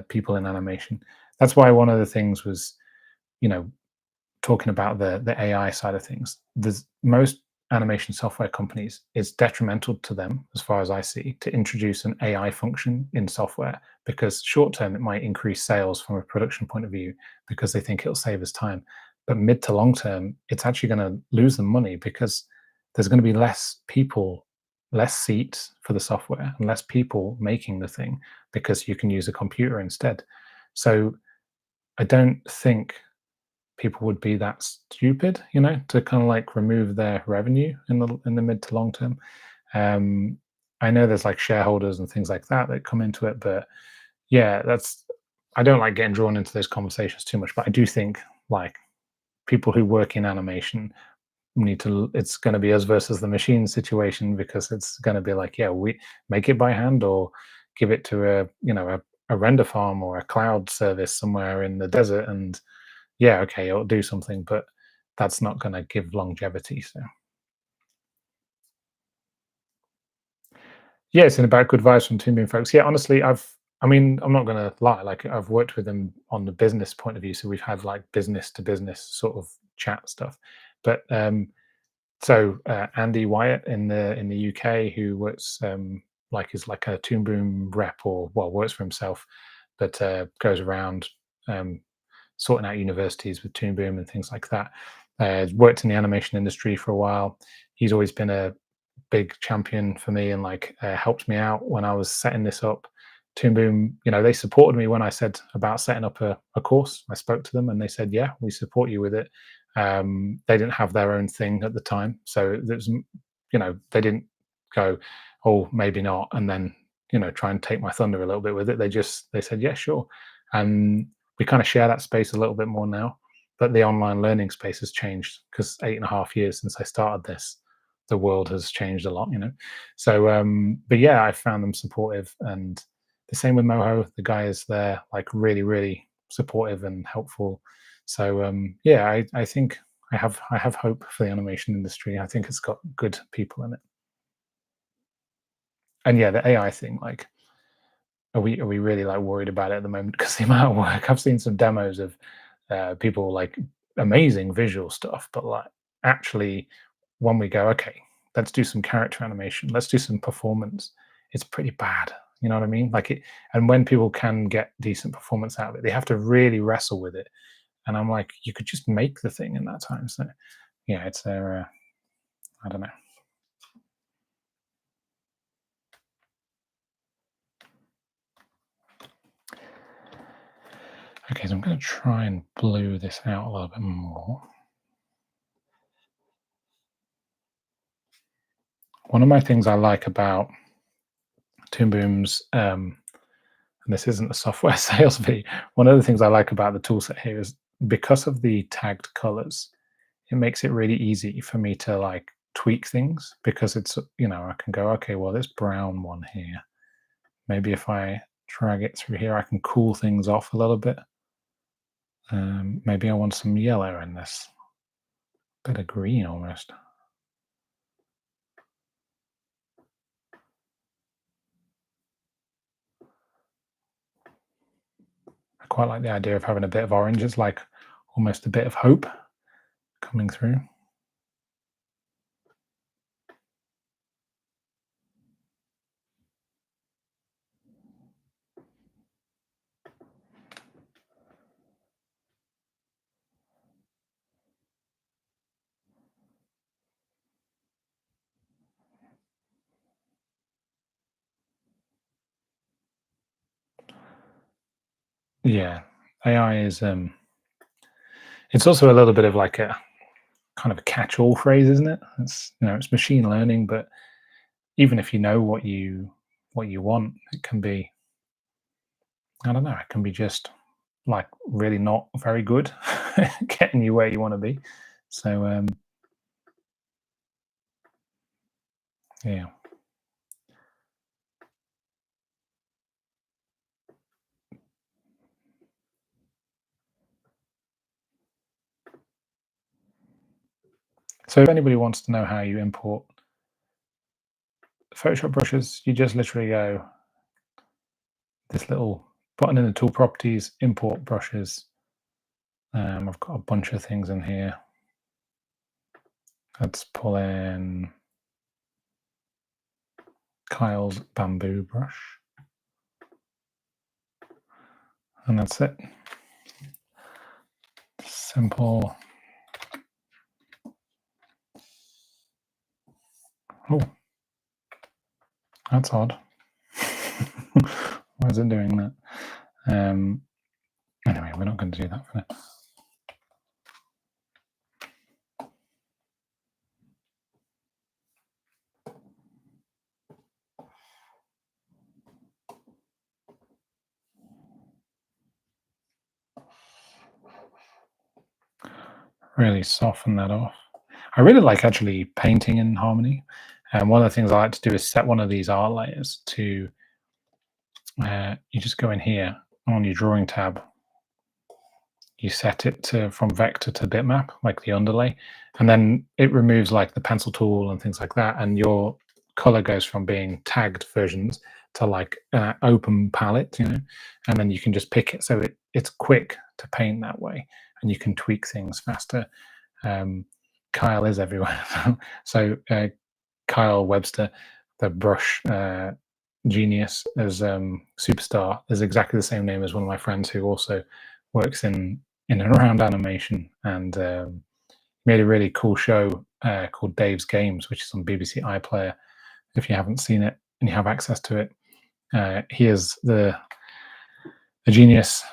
people in animation. That's why one of the things was, you know, talking about the AI side of things. There's most animation software companies, it's detrimental to them, as far as I see, to introduce an AI function in software, because short term it might increase sales from a production point of view because they think it'll save us time. But mid to long term, it's actually going to lose them money, because there's going to be less people, less seats for the software, and less people making the thing, because you can use a computer instead. So I don't think people would be that stupid, to kind of like remove their revenue in the mid to long term. Um, I know there's like shareholders and things like that that come into it, but yeah, I don't like getting drawn into those conversations too much. But I do think like people who work in animation need to. It's going to be us versus the machine situation, because it's going to be like, yeah, we make it by hand or give it to a render farm or a cloud service somewhere in the desert, and yeah, okay, it'll do something, but that's not going to give longevity. So yeah, it's in about good vibes from Toon Boom folks. Yeah, honestly, I mean, I'm not going to lie. Like, I've worked with them on the business point of view, so we've had like business to business sort of chat stuff. But so Andy Wyatt in the UK, who works like is like a Toon Boom rep, or well, works for himself, but goes around um, sorting out universities with Toon Boom and things like that. Worked in the animation industry for a while. He's always been a big champion for me, and like helped me out when I was setting this up. Toon Boom, they supported me when I said about setting up a course. I spoke to them and they said, "Yeah, we support you with it." They didn't have their own thing at the time, so there's, they didn't go, "Oh, maybe not," and then try and take my thunder a little bit with it. They said, "Yeah, sure," and we kind of share that space a little bit more now. But the online learning space has changed because 8.5 years since I started this, the world has changed a lot. So, but yeah, I found them supportive, and the same with Moho. The guy is there, like really, really supportive and helpful. So, yeah, I think I have hope for the animation industry. I think it's got good people in it. And yeah, the AI thing, like, are we really like worried about it at the moment? Because the amount of work I've seen some demos of people like amazing visual stuff, but like actually when we go, okay, let's do some character animation, let's do some performance, it's pretty bad. You know what I mean? Like it, and when people can get decent performance out of it, they have to really wrestle with it. And I'm like, you could just make the thing in that time. So yeah, it's I don't know. Okay, so I'm going to try and blue this out a little bit more. One of my things I like about Toon Boom's, and this isn't a software sales video, one of the things I like about the toolset here is because of the tagged colors, it makes it really easy for me to like tweak things because I can go, okay, well, this brown one here, maybe if I drag it through here, I can cool things off a little bit. Maybe I want some yellow in this, bit of green almost. I quite like the idea of having a bit of orange. It's like almost a bit of hope coming through. Yeah, AI is it's also a little bit of like a kind of a catch-all phrase, isn't it? It's machine learning, but even if you know what you want, it can be, I don't know, it can be just like really not very good getting you where you want to be. So yeah. So if anybody wants to know how you import Photoshop brushes, you just literally go this little button in the tool properties, import brushes. I've got a bunch of things in here. Let's pull in Kyle's bamboo brush. And that's it. Simple. Oh, that's odd. Why is it doing that? Anyway, we're not going to do that for now. Really soften that off. I really like actually painting in Harmony. And one of the things I like to do is set one of these art layers to, you just go in here on your drawing tab, you set it to from vector to bitmap, like the underlay, and then it removes like the pencil tool and things like that, and your color goes from being tagged versions to like open palette, and then you can just pick it, so it's quick to paint that way, and you can tweak things faster. Kyle is everywhere. So Kyle Webster, the brush genius as Superstar is exactly the same name as one of my friends who also works in and around animation, and made a really cool show called Dave's Games, which is on BBC iPlayer. If you haven't seen it and you have access to it, he is the genius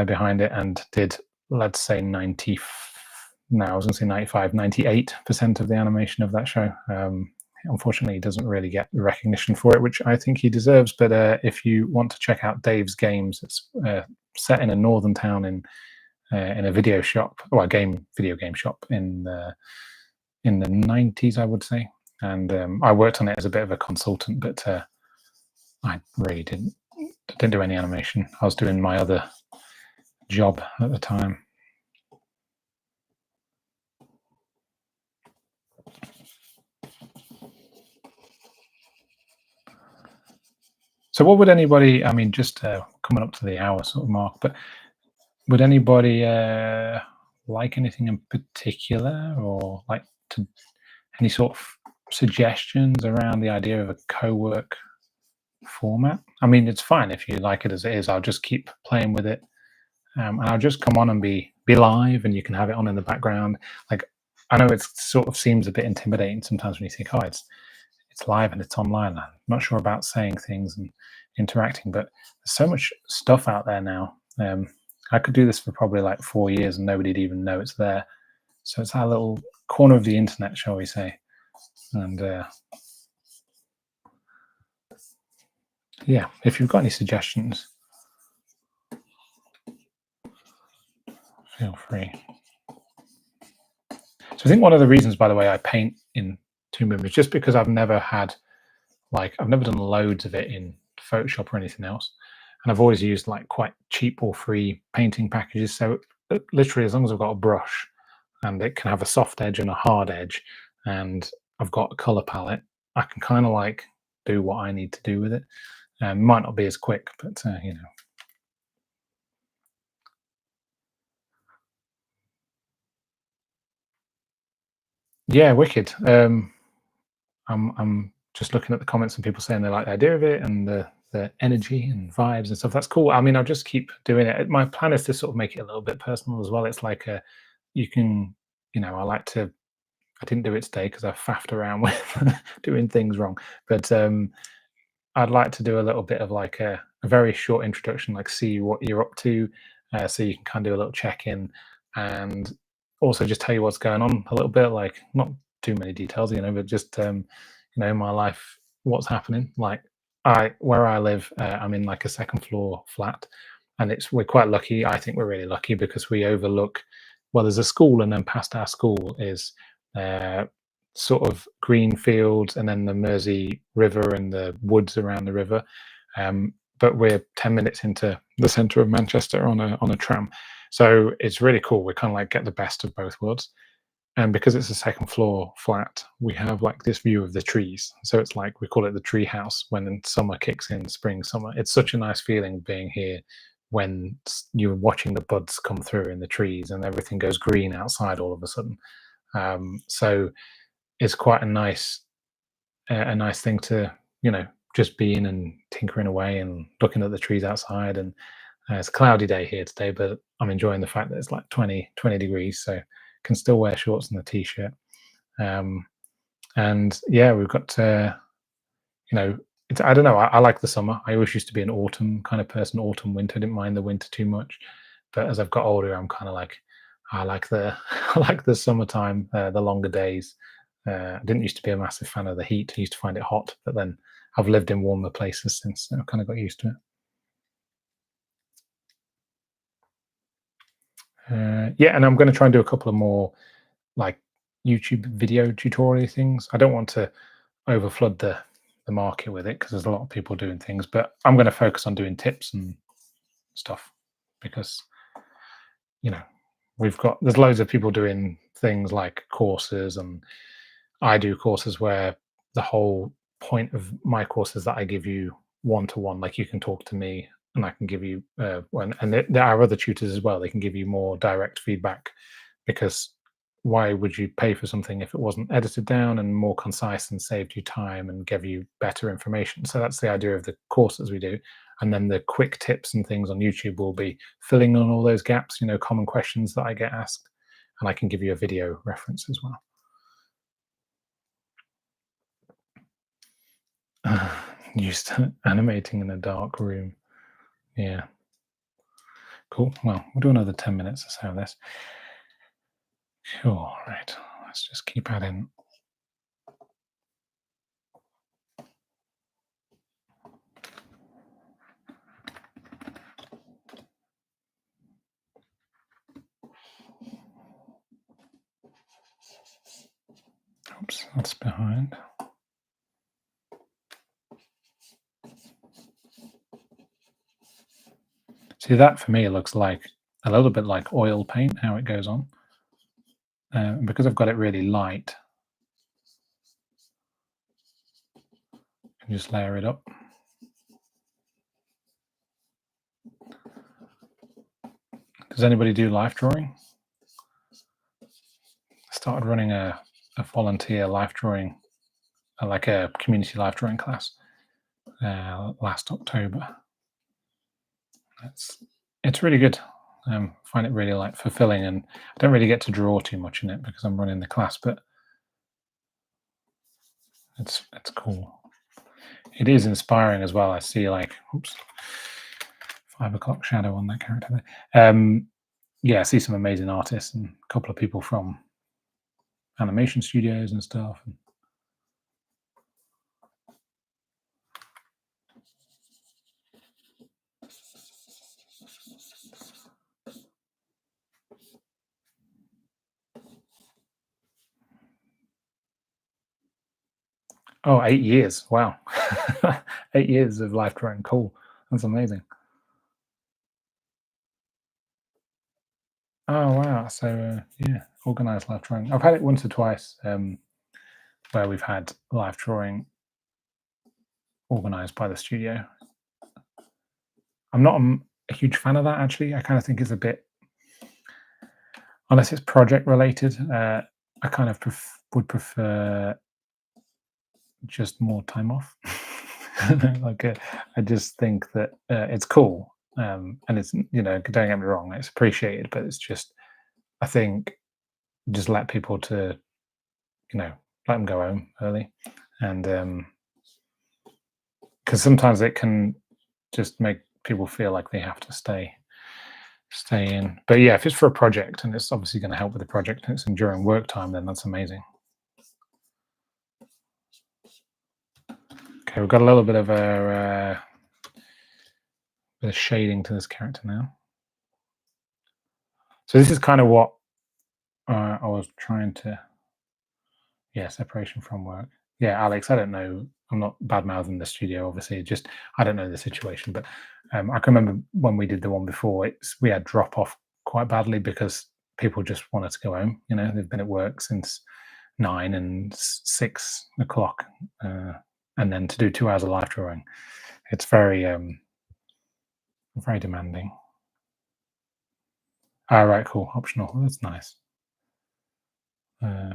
behind it, and did, let's say, 90, no, I was going to say 95, 98% of the animation of that show. Unfortunately, he doesn't really get the recognition for it, which I think he deserves. But if you want to check out Dave's Games, it's set in a northern town in a video shop, or a video game shop in the 90s, I would say. And I worked on it as a bit of a consultant, but I really didn't do any animation. I was doing my other job at the time. So what would anybody, I mean, just coming up to the hour sort of mark, but would anybody like anything in particular, or like to any sort of suggestions around the idea of a co-work format? I mean, it's fine if you like it as it is. I'll just keep playing with it, and I'll just come on and be live, and you can have it on in the background. Like, I know it sort of seems a bit intimidating sometimes when you think, oh, it's live and it's online. I'm not sure about saying things and interacting, but there's so much stuff out there now. I could do this for probably like 4 years and nobody'd even know it's there. So it's our little corner of the internet, shall we say. And yeah, if you've got any suggestions, feel free. So I think one of the reasons, by the way, I paint in Tomb Raider is just because I've never done loads of it in Photoshop or anything else. And I've always used like quite cheap or free painting packages. So literally, as long as I've got a brush and it can have a soft edge and a hard edge, and I've got a color palette, I can kind of like do what I need to do with it. Might not be as quick, but you know. Yeah, wicked. I'm just looking at the comments and people saying they like the idea of it and the energy and vibes and stuff. That's cool. I mean, I'll just keep doing it. My plan is to sort of make it a little bit personal as well. It's like you can, you know, I like to. I didn't do it today because I faffed around with doing things wrong, but I'd like to do a little bit of like a very short introduction, like see what you're up to, so you can kind of do a little check in, and also just tell you what's going on a little bit, like not too many details, you know, but just you know, in my life, what's happening. Like where I live, I'm in like a second floor flat, and we're quite lucky. I think we're really lucky because we overlook. Well, there's a school, and then past our school is uh, sort of green fields, and then the Mersey River and the woods around the river. But we're 10 minutes into the centre of Manchester on a tram, so it's really cool. We kind of like get the best of both worlds. And because it's a second floor flat, we have like this view of the trees. So it's like we call it the tree house when summer kicks in, spring, summer. It's such a nice feeling being here when you're watching the buds come through in the trees and everything goes green outside all of a sudden. So it's quite a nice thing to, you know, just be in and tinkering away and looking at the trees outside. And it's a cloudy day here today, but I'm enjoying the fact that it's like 20 degrees, so can still wear shorts and a t-shirt. And yeah, we've got you know, I don't know. I like the summer. I always used to be an autumn kind of person. Autumn, winter. I didn't mind the winter too much, but as I've got older, I'm kind of like I like the I like the summertime, the longer days. I didn't used to be a massive fan of the heat. I used to find it hot, but then I've lived in warmer places since, so I kind of got used to it. Yeah, and I'm going to try and do a couple of more like YouTube video tutorial things. I don't want to overflood the market with it because there's a lot of people doing things, but I'm going to focus on doing tips and stuff because, you know, there's loads of people doing things like courses, and I do courses where the whole point of my course is that I give you one to one, like you can talk to me and I can give you and there are other tutors as well. They can give you more direct feedback because why would you pay for something if it wasn't edited down and more concise and saved you time and gave you better information? So that's the idea of the courses we do. And then the quick tips and things on YouTube will be filling in all those gaps, common questions that I get asked. And I can give you a video reference as well. Used to animating in a dark room. Yeah. Cool. Well, we'll do another 10 minutes or so of this. Cool. Right. Let's just keep adding. Oops, that's behind. See, that for me looks like a little bit like oil paint, how it goes on. Because I've got it really light, I can just layer it up. Does anybody do life drawing? I started running a volunteer life drawing, like a community life drawing class last October. It's really good. Find it really like fulfilling, and I don't really get to draw too much in it because I'm running the class, but it's cool. It is inspiring as well. I see like, oops, 5 o'clock shadow on that character there. Yeah, I see some amazing artists and a couple of people from animation studios and stuff. Oh, 8 years! Wow, 8 years of life drawing. Cool. That's amazing. Oh wow. So yeah, organized life drawing. I've had it once or twice where we've had life drawing organized by the studio. I'm not a huge fan of that actually. I kind of think it's a bit, unless it's project related. I kind of would prefer just more time off. like I just think that it's cool, and it's don't get me wrong, it's appreciated, but it's just I think just let people to let them go home early, and because sometimes it can just make people feel like they have to stay in. But yeah, if it's for a project and it's obviously going to help with the project and it's during work time, then that's amazing. Okay, we've got a little bit of a bit of shading to this character now. So this is kind of what I was trying to, yeah, separation from work. Yeah, Alex, I don't know. I'm not bad mouthing the studio, obviously. Just I don't know the situation, but I can remember when we did the one before. We had drop off quite badly because people just wanted to go home. They've been at work since 9 and 6 o'clock, and then to do 2 hours of live drawing, it's very demanding. All right, cool, optional. That's nice. Uh,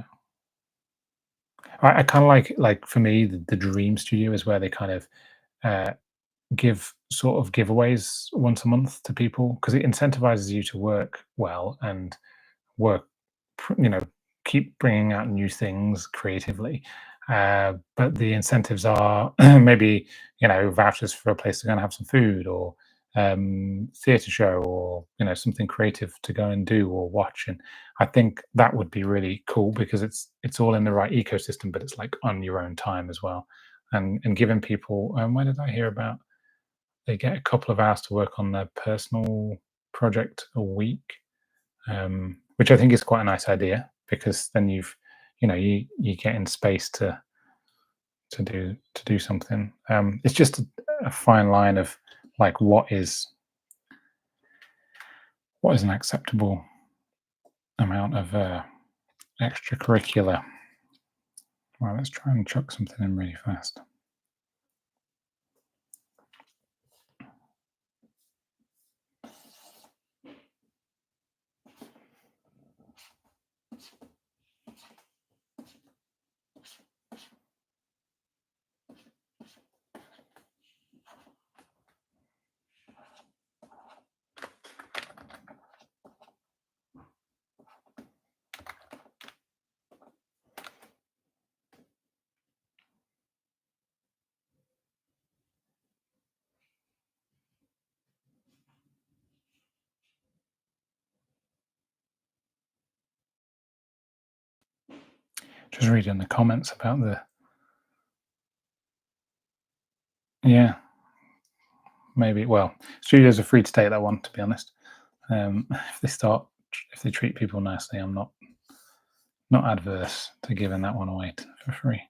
I kind of like for me the dream studio is where they kind of uh, give sort of giveaways once a month to people because it incentivizes you to work well and work, you know, keep bringing out new things creatively. But the incentives are maybe vouchers for a place to go and have some food, or theatre show, or something creative to go and do or watch. And I think that would be really cool because it's all in the right ecosystem, but it's like on your own time as well, and giving people. Where did I hear about? They get a couple of hours to work on their personal project a week, which I think is quite a nice idea because then you get in space to do something. It's just a fine line of like what is an acceptable amount of extracurricular. Well, let's try and chuck something in really fast. Just reading the comments about the yeah, maybe. Well, studios are free to take that one. To be honest, if they start, if they treat people nicely, I'm not adverse to giving that one away for free.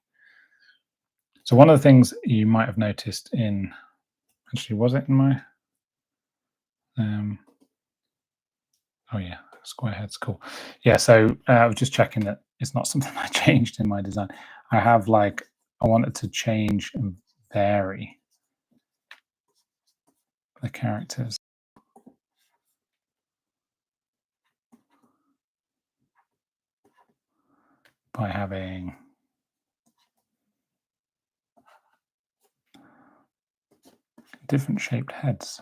So one of the things you might have noticed in actually was it in my um, oh yeah, square heads, cool. Yeah, so I was just checking that it's not something I changed in my design. I have like I wanted to change and vary the characters by having different shaped heads.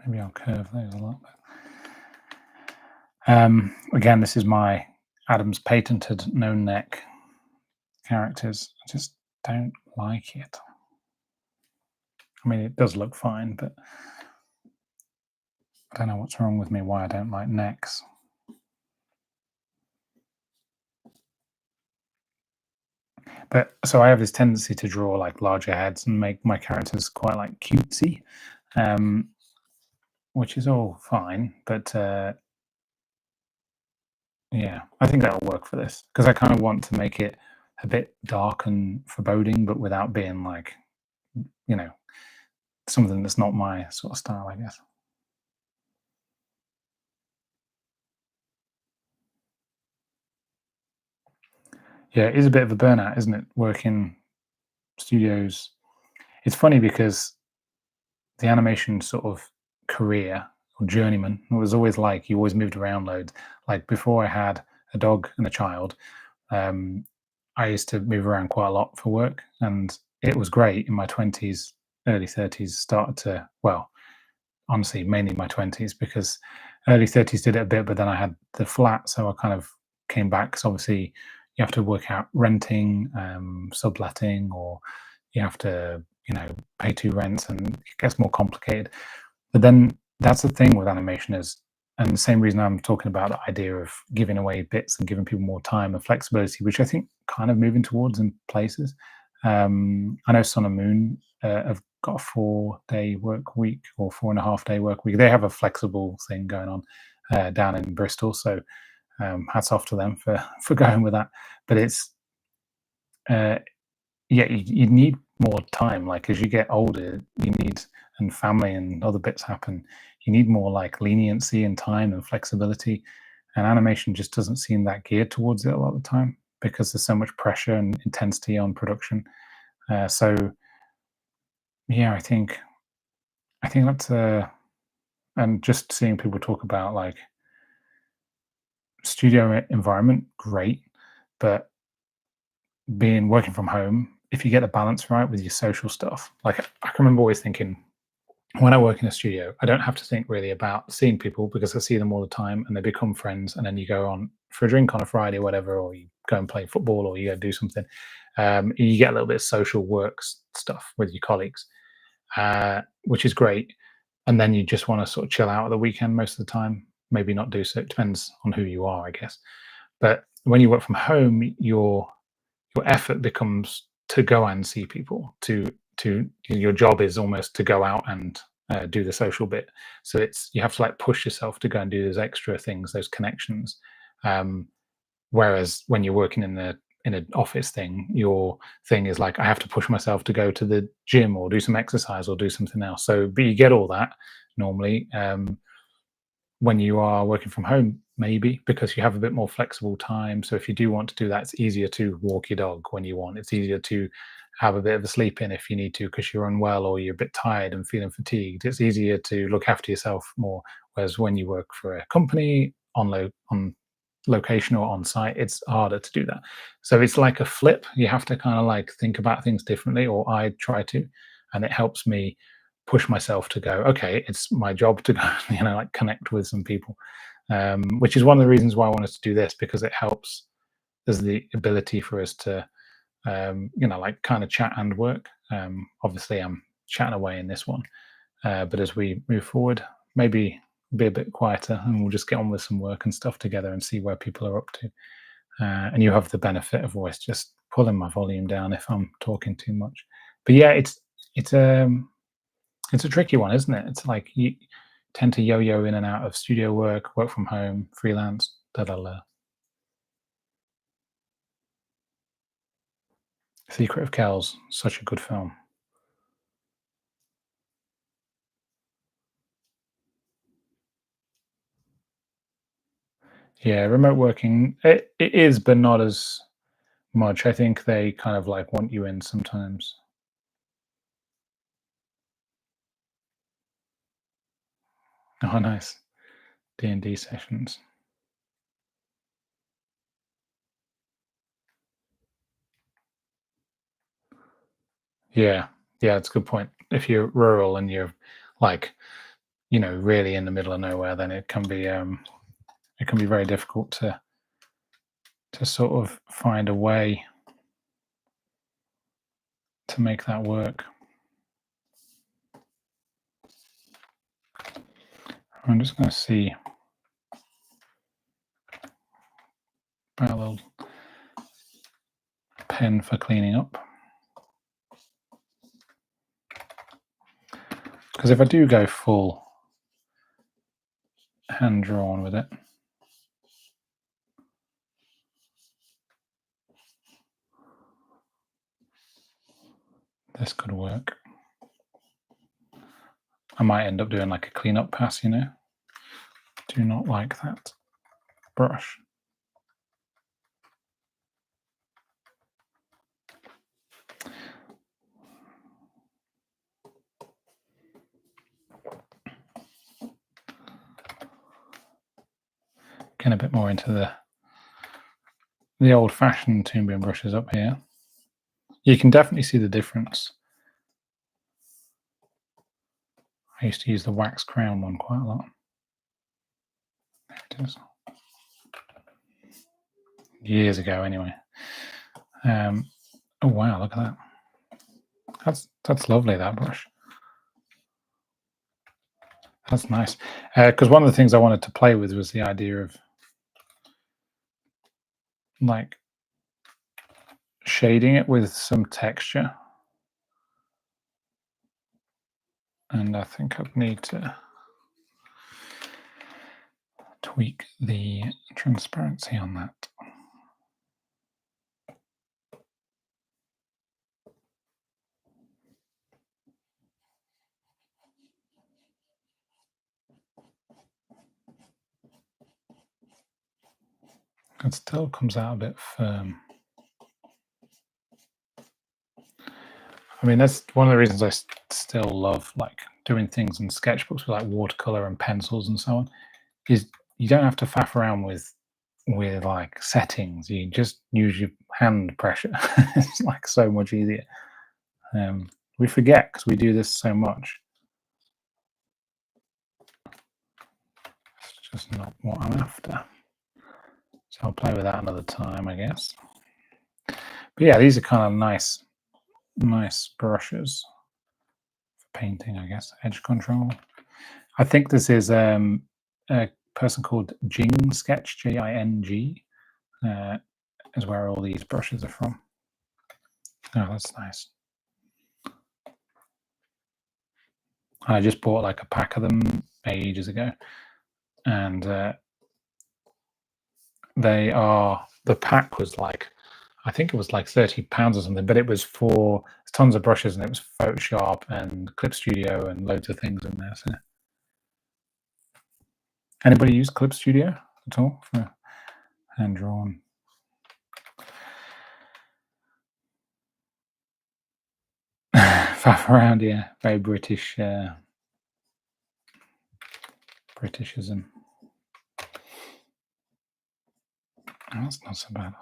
Maybe I'll curve those a lot. Again, this is my Adam's patented no neck characters. I just don't like it. I mean, it does look fine, but I don't know what's wrong with me, why I don't like necks. But so I have this tendency to draw like larger heads and make my characters quite like cutesy, um, which is all fine. But yeah, I think that'll work for this because I kind of want to make it a bit dark and foreboding, but without being like, you know, something that's not my sort of style, I guess. Yeah, it is a bit of a burnout, isn't it? Working studios. It's funny because the animation sort of career or journeyman it was always like you always moved around loads. Like before I had a dog and a child, um, I used to move around quite a lot for work, and it was great in my 20s, early 30s. Started to well, honestly, mainly my 20s because early 30s did it a bit, but then I had the flat, so I kind of came back because obviously you have to work out renting, subletting, or you have to, pay two rents and it gets more complicated. But then that's the thing with animation is, and the same reason I'm talking about the idea of giving away bits and giving people more time and flexibility, which I think kind of moving towards in places. I know Sun and Moon have got a 4-day work week or 4.5-day work week. They have a flexible thing going on down in Bristol. So hats off to them for for going with that. But it's uh, yeah, you need more time. Like as you get older, you need and family and other bits happen. You need more like leniency and time and flexibility. And animation just doesn't seem that geared towards it a lot of the time because there's so much pressure and intensity on production. So yeah, I think that's and just seeing people talk about like studio environment, great, but being working from home, if you get the balance right with your social stuff, like I can remember always thinking when I work in a studio, I don't have to think really about seeing people because I see them all the time and they become friends. And then you go on for a drink on a Friday, or whatever, or you go and play football, or you go do something. You get a little bit of social works stuff with your colleagues, which is great. And then you just want to sort of chill out at the weekend most of the time. Maybe not do so. It depends on who you are, I guess. But when you work from home, your effort becomes to go and see people. To your job is almost to go out and do the social bit. So it's you have to like push yourself to go and do those extra things, those connections. Um, Whereas when you're working in an office thing, your thing is like I have to push myself to go to the gym or do some exercise or do something else. So, but you get all that normally. When you are working from home, maybe because you have a bit more flexible time. So if you do want to do that, it's easier to walk your dog when you want. It's easier to have a bit of a sleep in if you need to because you're unwell or you're a bit tired and feeling fatigued. It's easier to look after yourself more. Whereas when you work for a company on location or on site, it's harder to do that. So it's like a flip. You have to kind of like think about things differently, or I try to, and it helps me push myself to go, okay, it's my job to go, like connect with some people, which is one of the reasons why I wanted to do this because it helps. There's the ability for us to, like kind of chat and work. Obviously, I'm chatting away in this one, but as we move forward, maybe be a bit quieter, and we'll just get on with some work and stuff together and see where people are up to. And you have the benefit of always just pulling my volume down if I'm talking too much. But yeah, it's it's a tricky one, isn't it? It's like you tend to yo-yo in and out of studio work, work from home, freelance, da da da. Secret of Kells, such a good film. Yeah, remote working, it is, but not as much. I think they kind of like want you in sometimes. Oh, nice. D&D sessions. Yeah. Yeah, it's a good point. If you're rural and you're like, really in the middle of nowhere, then it can be very difficult to sort of find a way to make that work. I'm just going to see about a little pen for cleaning up. Because if I do go full hand drawn with it, this could work. I might end up doing like a cleanup pass, Do not like that brush. Getting a bit more into the old-fashioned Toonbeam brushes up here. You can definitely see the difference. I used to use the wax crown one quite a lot. There it is. Years ago, anyway. Oh wow, look at that. That's lovely, that brush. That's nice. Because one of the things I wanted to play with was the idea of like shading it with some texture. And I think I'd need to tweak the transparency on that. It still comes out a bit firm. I mean, that's one of the reasons I still love like doing things in sketchbooks with like watercolor and pencils and so on. Is you don't have to faff around with like settings. You just use your hand pressure. It's like so much easier. We forget because we do this so much. It's just not what I'm after. So I'll play with that another time, I guess. But yeah, these are kind of nice brushes for painting, I guess. Edge control. I think this is a person called Jing Sketch, Jing, is where all these brushes are from. Oh, that's nice. I just bought like a pack of them ages ago, and the pack was like, I think it was like £30 or something, but it was for tons of brushes, and it was Photoshop and Clip Studio and loads of things in there. So, anybody use Clip Studio at all for hand drawn? Faff around, yeah, very British, Britishism. Oh, that's not so bad.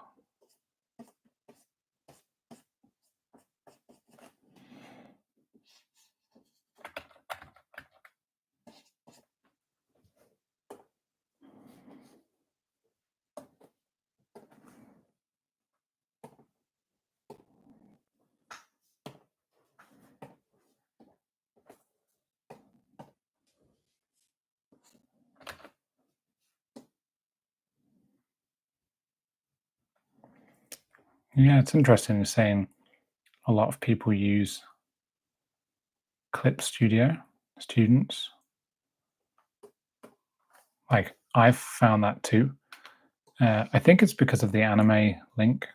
Yeah, it's interesting you're saying a lot of people use Clip Studio, students. Like, I've found that too. I think it's because of the anime link,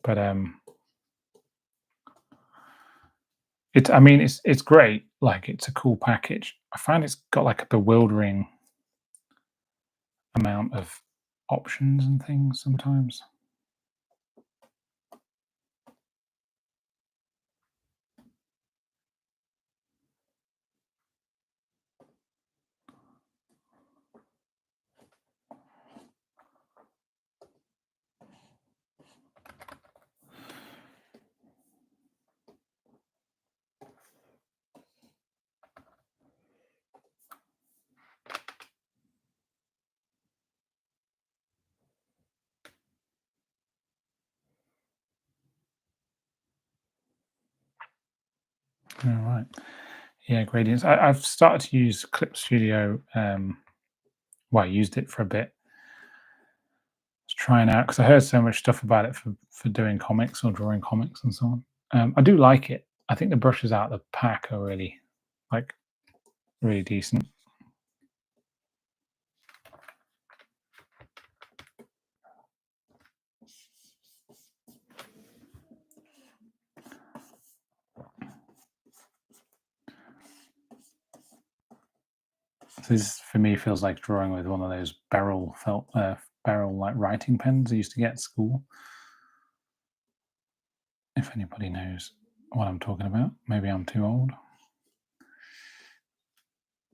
but I mean, it's great. Like, it's a cool package. I find it's got like a bewildering amount of options and things sometimes. All right. Yeah, gradients. I've started to use Clip Studio. Well, I used it for a bit, trying out because I heard so much stuff about it for doing comics or drawing comics and so on. I do like it. I think the brushes out the pack are really like really decent. This for me feels like drawing with one of those barrel like writing pens I used to get at school. If anybody knows what I'm talking about, maybe I'm too old.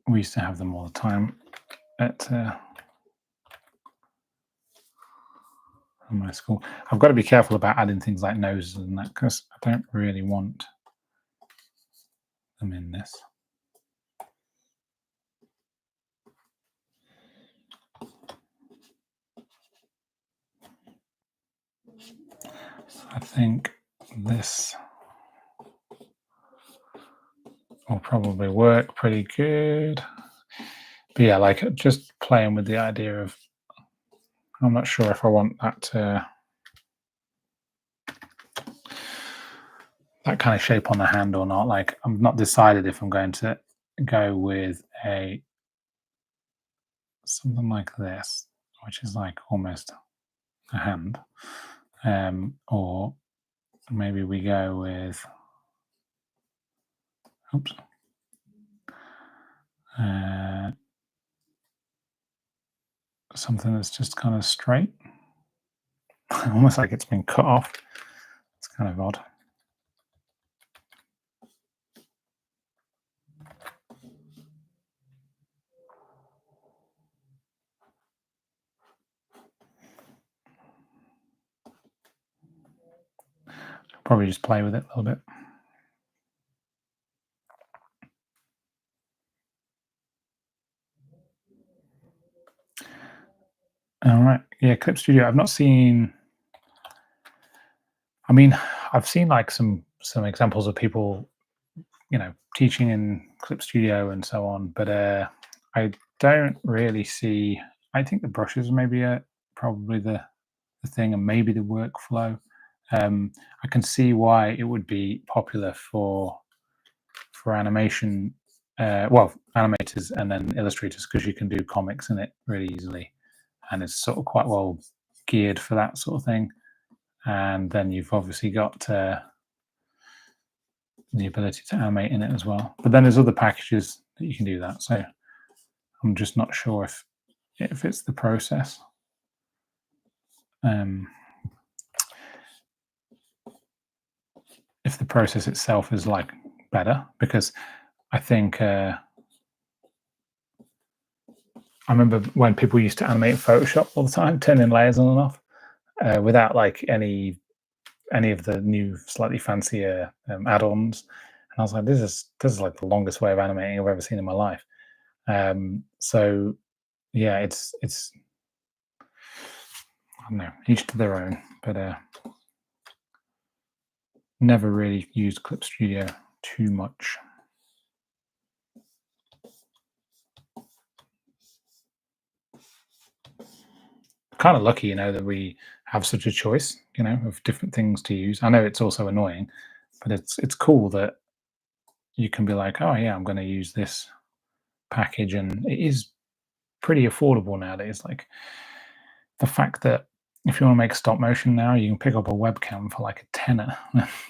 We used to have them all the time at my school. I've got to be careful about adding things like noses and that because I don't really want them in this. I think this will probably work pretty good. But yeah, like just playing with the idea of, I'm not sure if I want that kind of shape on the hand or not. Like I'm not decided if I'm going to go with something like this, which is like almost a hand, or maybe we go with, oops, uh, something that's just kind of straight, almost like it's been cut off. It's kind of odd. Probably just play with it a little bit. All right. Yeah, Clip Studio. I've not seen. I mean, I've seen like some examples of people, teaching in Clip Studio and so on, but I don't really see. I think the brushes maybe are probably the thing, and maybe the workflow. I can see why it would be popular for animation, well, animators and then illustrators because you can do comics in it really easily, and it's sort of quite well geared for that sort of thing. And then you've obviously got the ability to animate in it as well. But then there's other packages that you can do that. So I'm just not sure if it's the process. Um, if the process itself is like better, because I think I remember when people used to animate in Photoshop all the time, turning layers on and off without like any of the new slightly fancier add-ons. And I was like, this is like the longest way of animating I've ever seen in my life. So yeah, it's I don't know, each to their own, but never really used Clip Studio too much. kind of lucky, that we have such a choice, of different things to use. I know it's also annoying, but it's cool that you can be like, oh yeah, I'm going to use this package, and it is pretty affordable nowadays. Like the fact that if you want to make stop motion now, you can pick up a webcam for like a tenner.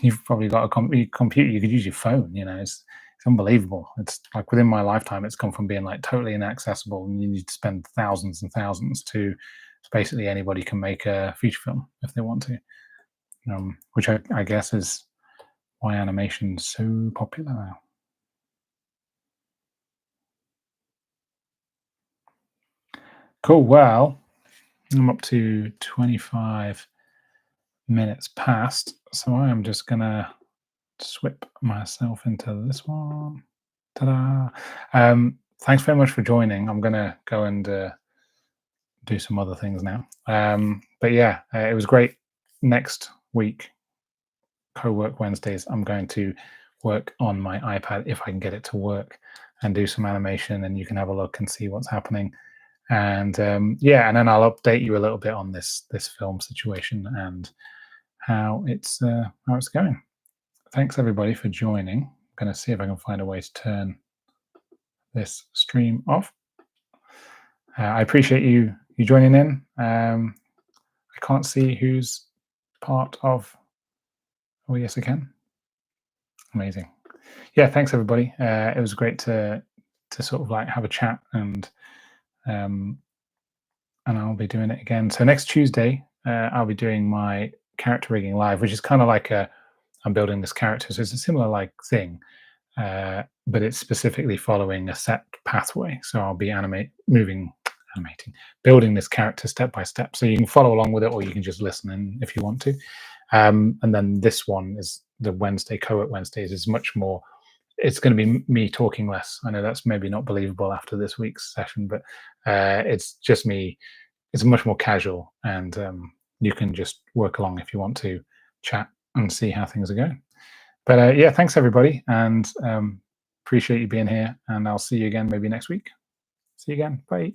You've probably got a computer. You could use your phone. It's unbelievable. It's like within my lifetime, it's gone from being like totally inaccessible, and you need to spend thousands and thousands to basically anybody can make a feature film if they want to. Which I guess is why animation's so popular now. Cool. Well, I'm up to 25 minutes past, so I am just gonna swip myself into this one. Ta-da! Thanks very much for joining. I'm gonna go and do some other things now. But yeah, it was great. Next week, co-work Wednesdays, I'm going to work on my iPad if I can get it to work and do some animation, and you can have a look and see what's happening. And yeah, and then I'll update you a little bit on this film situation and how it's going. Thanks everybody for joining. I'm going to see if I can find a way to turn this stream off. I appreciate you joining in. I can't see who's part of. Oh yes, I can. Amazing. Yeah, thanks everybody. It was great to sort of like have a chat, um, and I'll be doing it again. So next Tuesday, I'll be doing my character rigging live, which is kind of like I'm building this character, so it's a similar like thing, but it's specifically following a set pathway. So I'll be animating, building this character step by step. So you can follow along with it, or you can just listen in if you want to. And then this one is the Wednesday co-work Wednesdays is much more. It's going to be me talking less. I know that's maybe not believable after this week's session, but it's just me. It's much more casual, and you can just work along if you want to chat and see how things are going. But yeah, thanks everybody, and appreciate you being here. And I'll see you again maybe next week. See you again. Bye.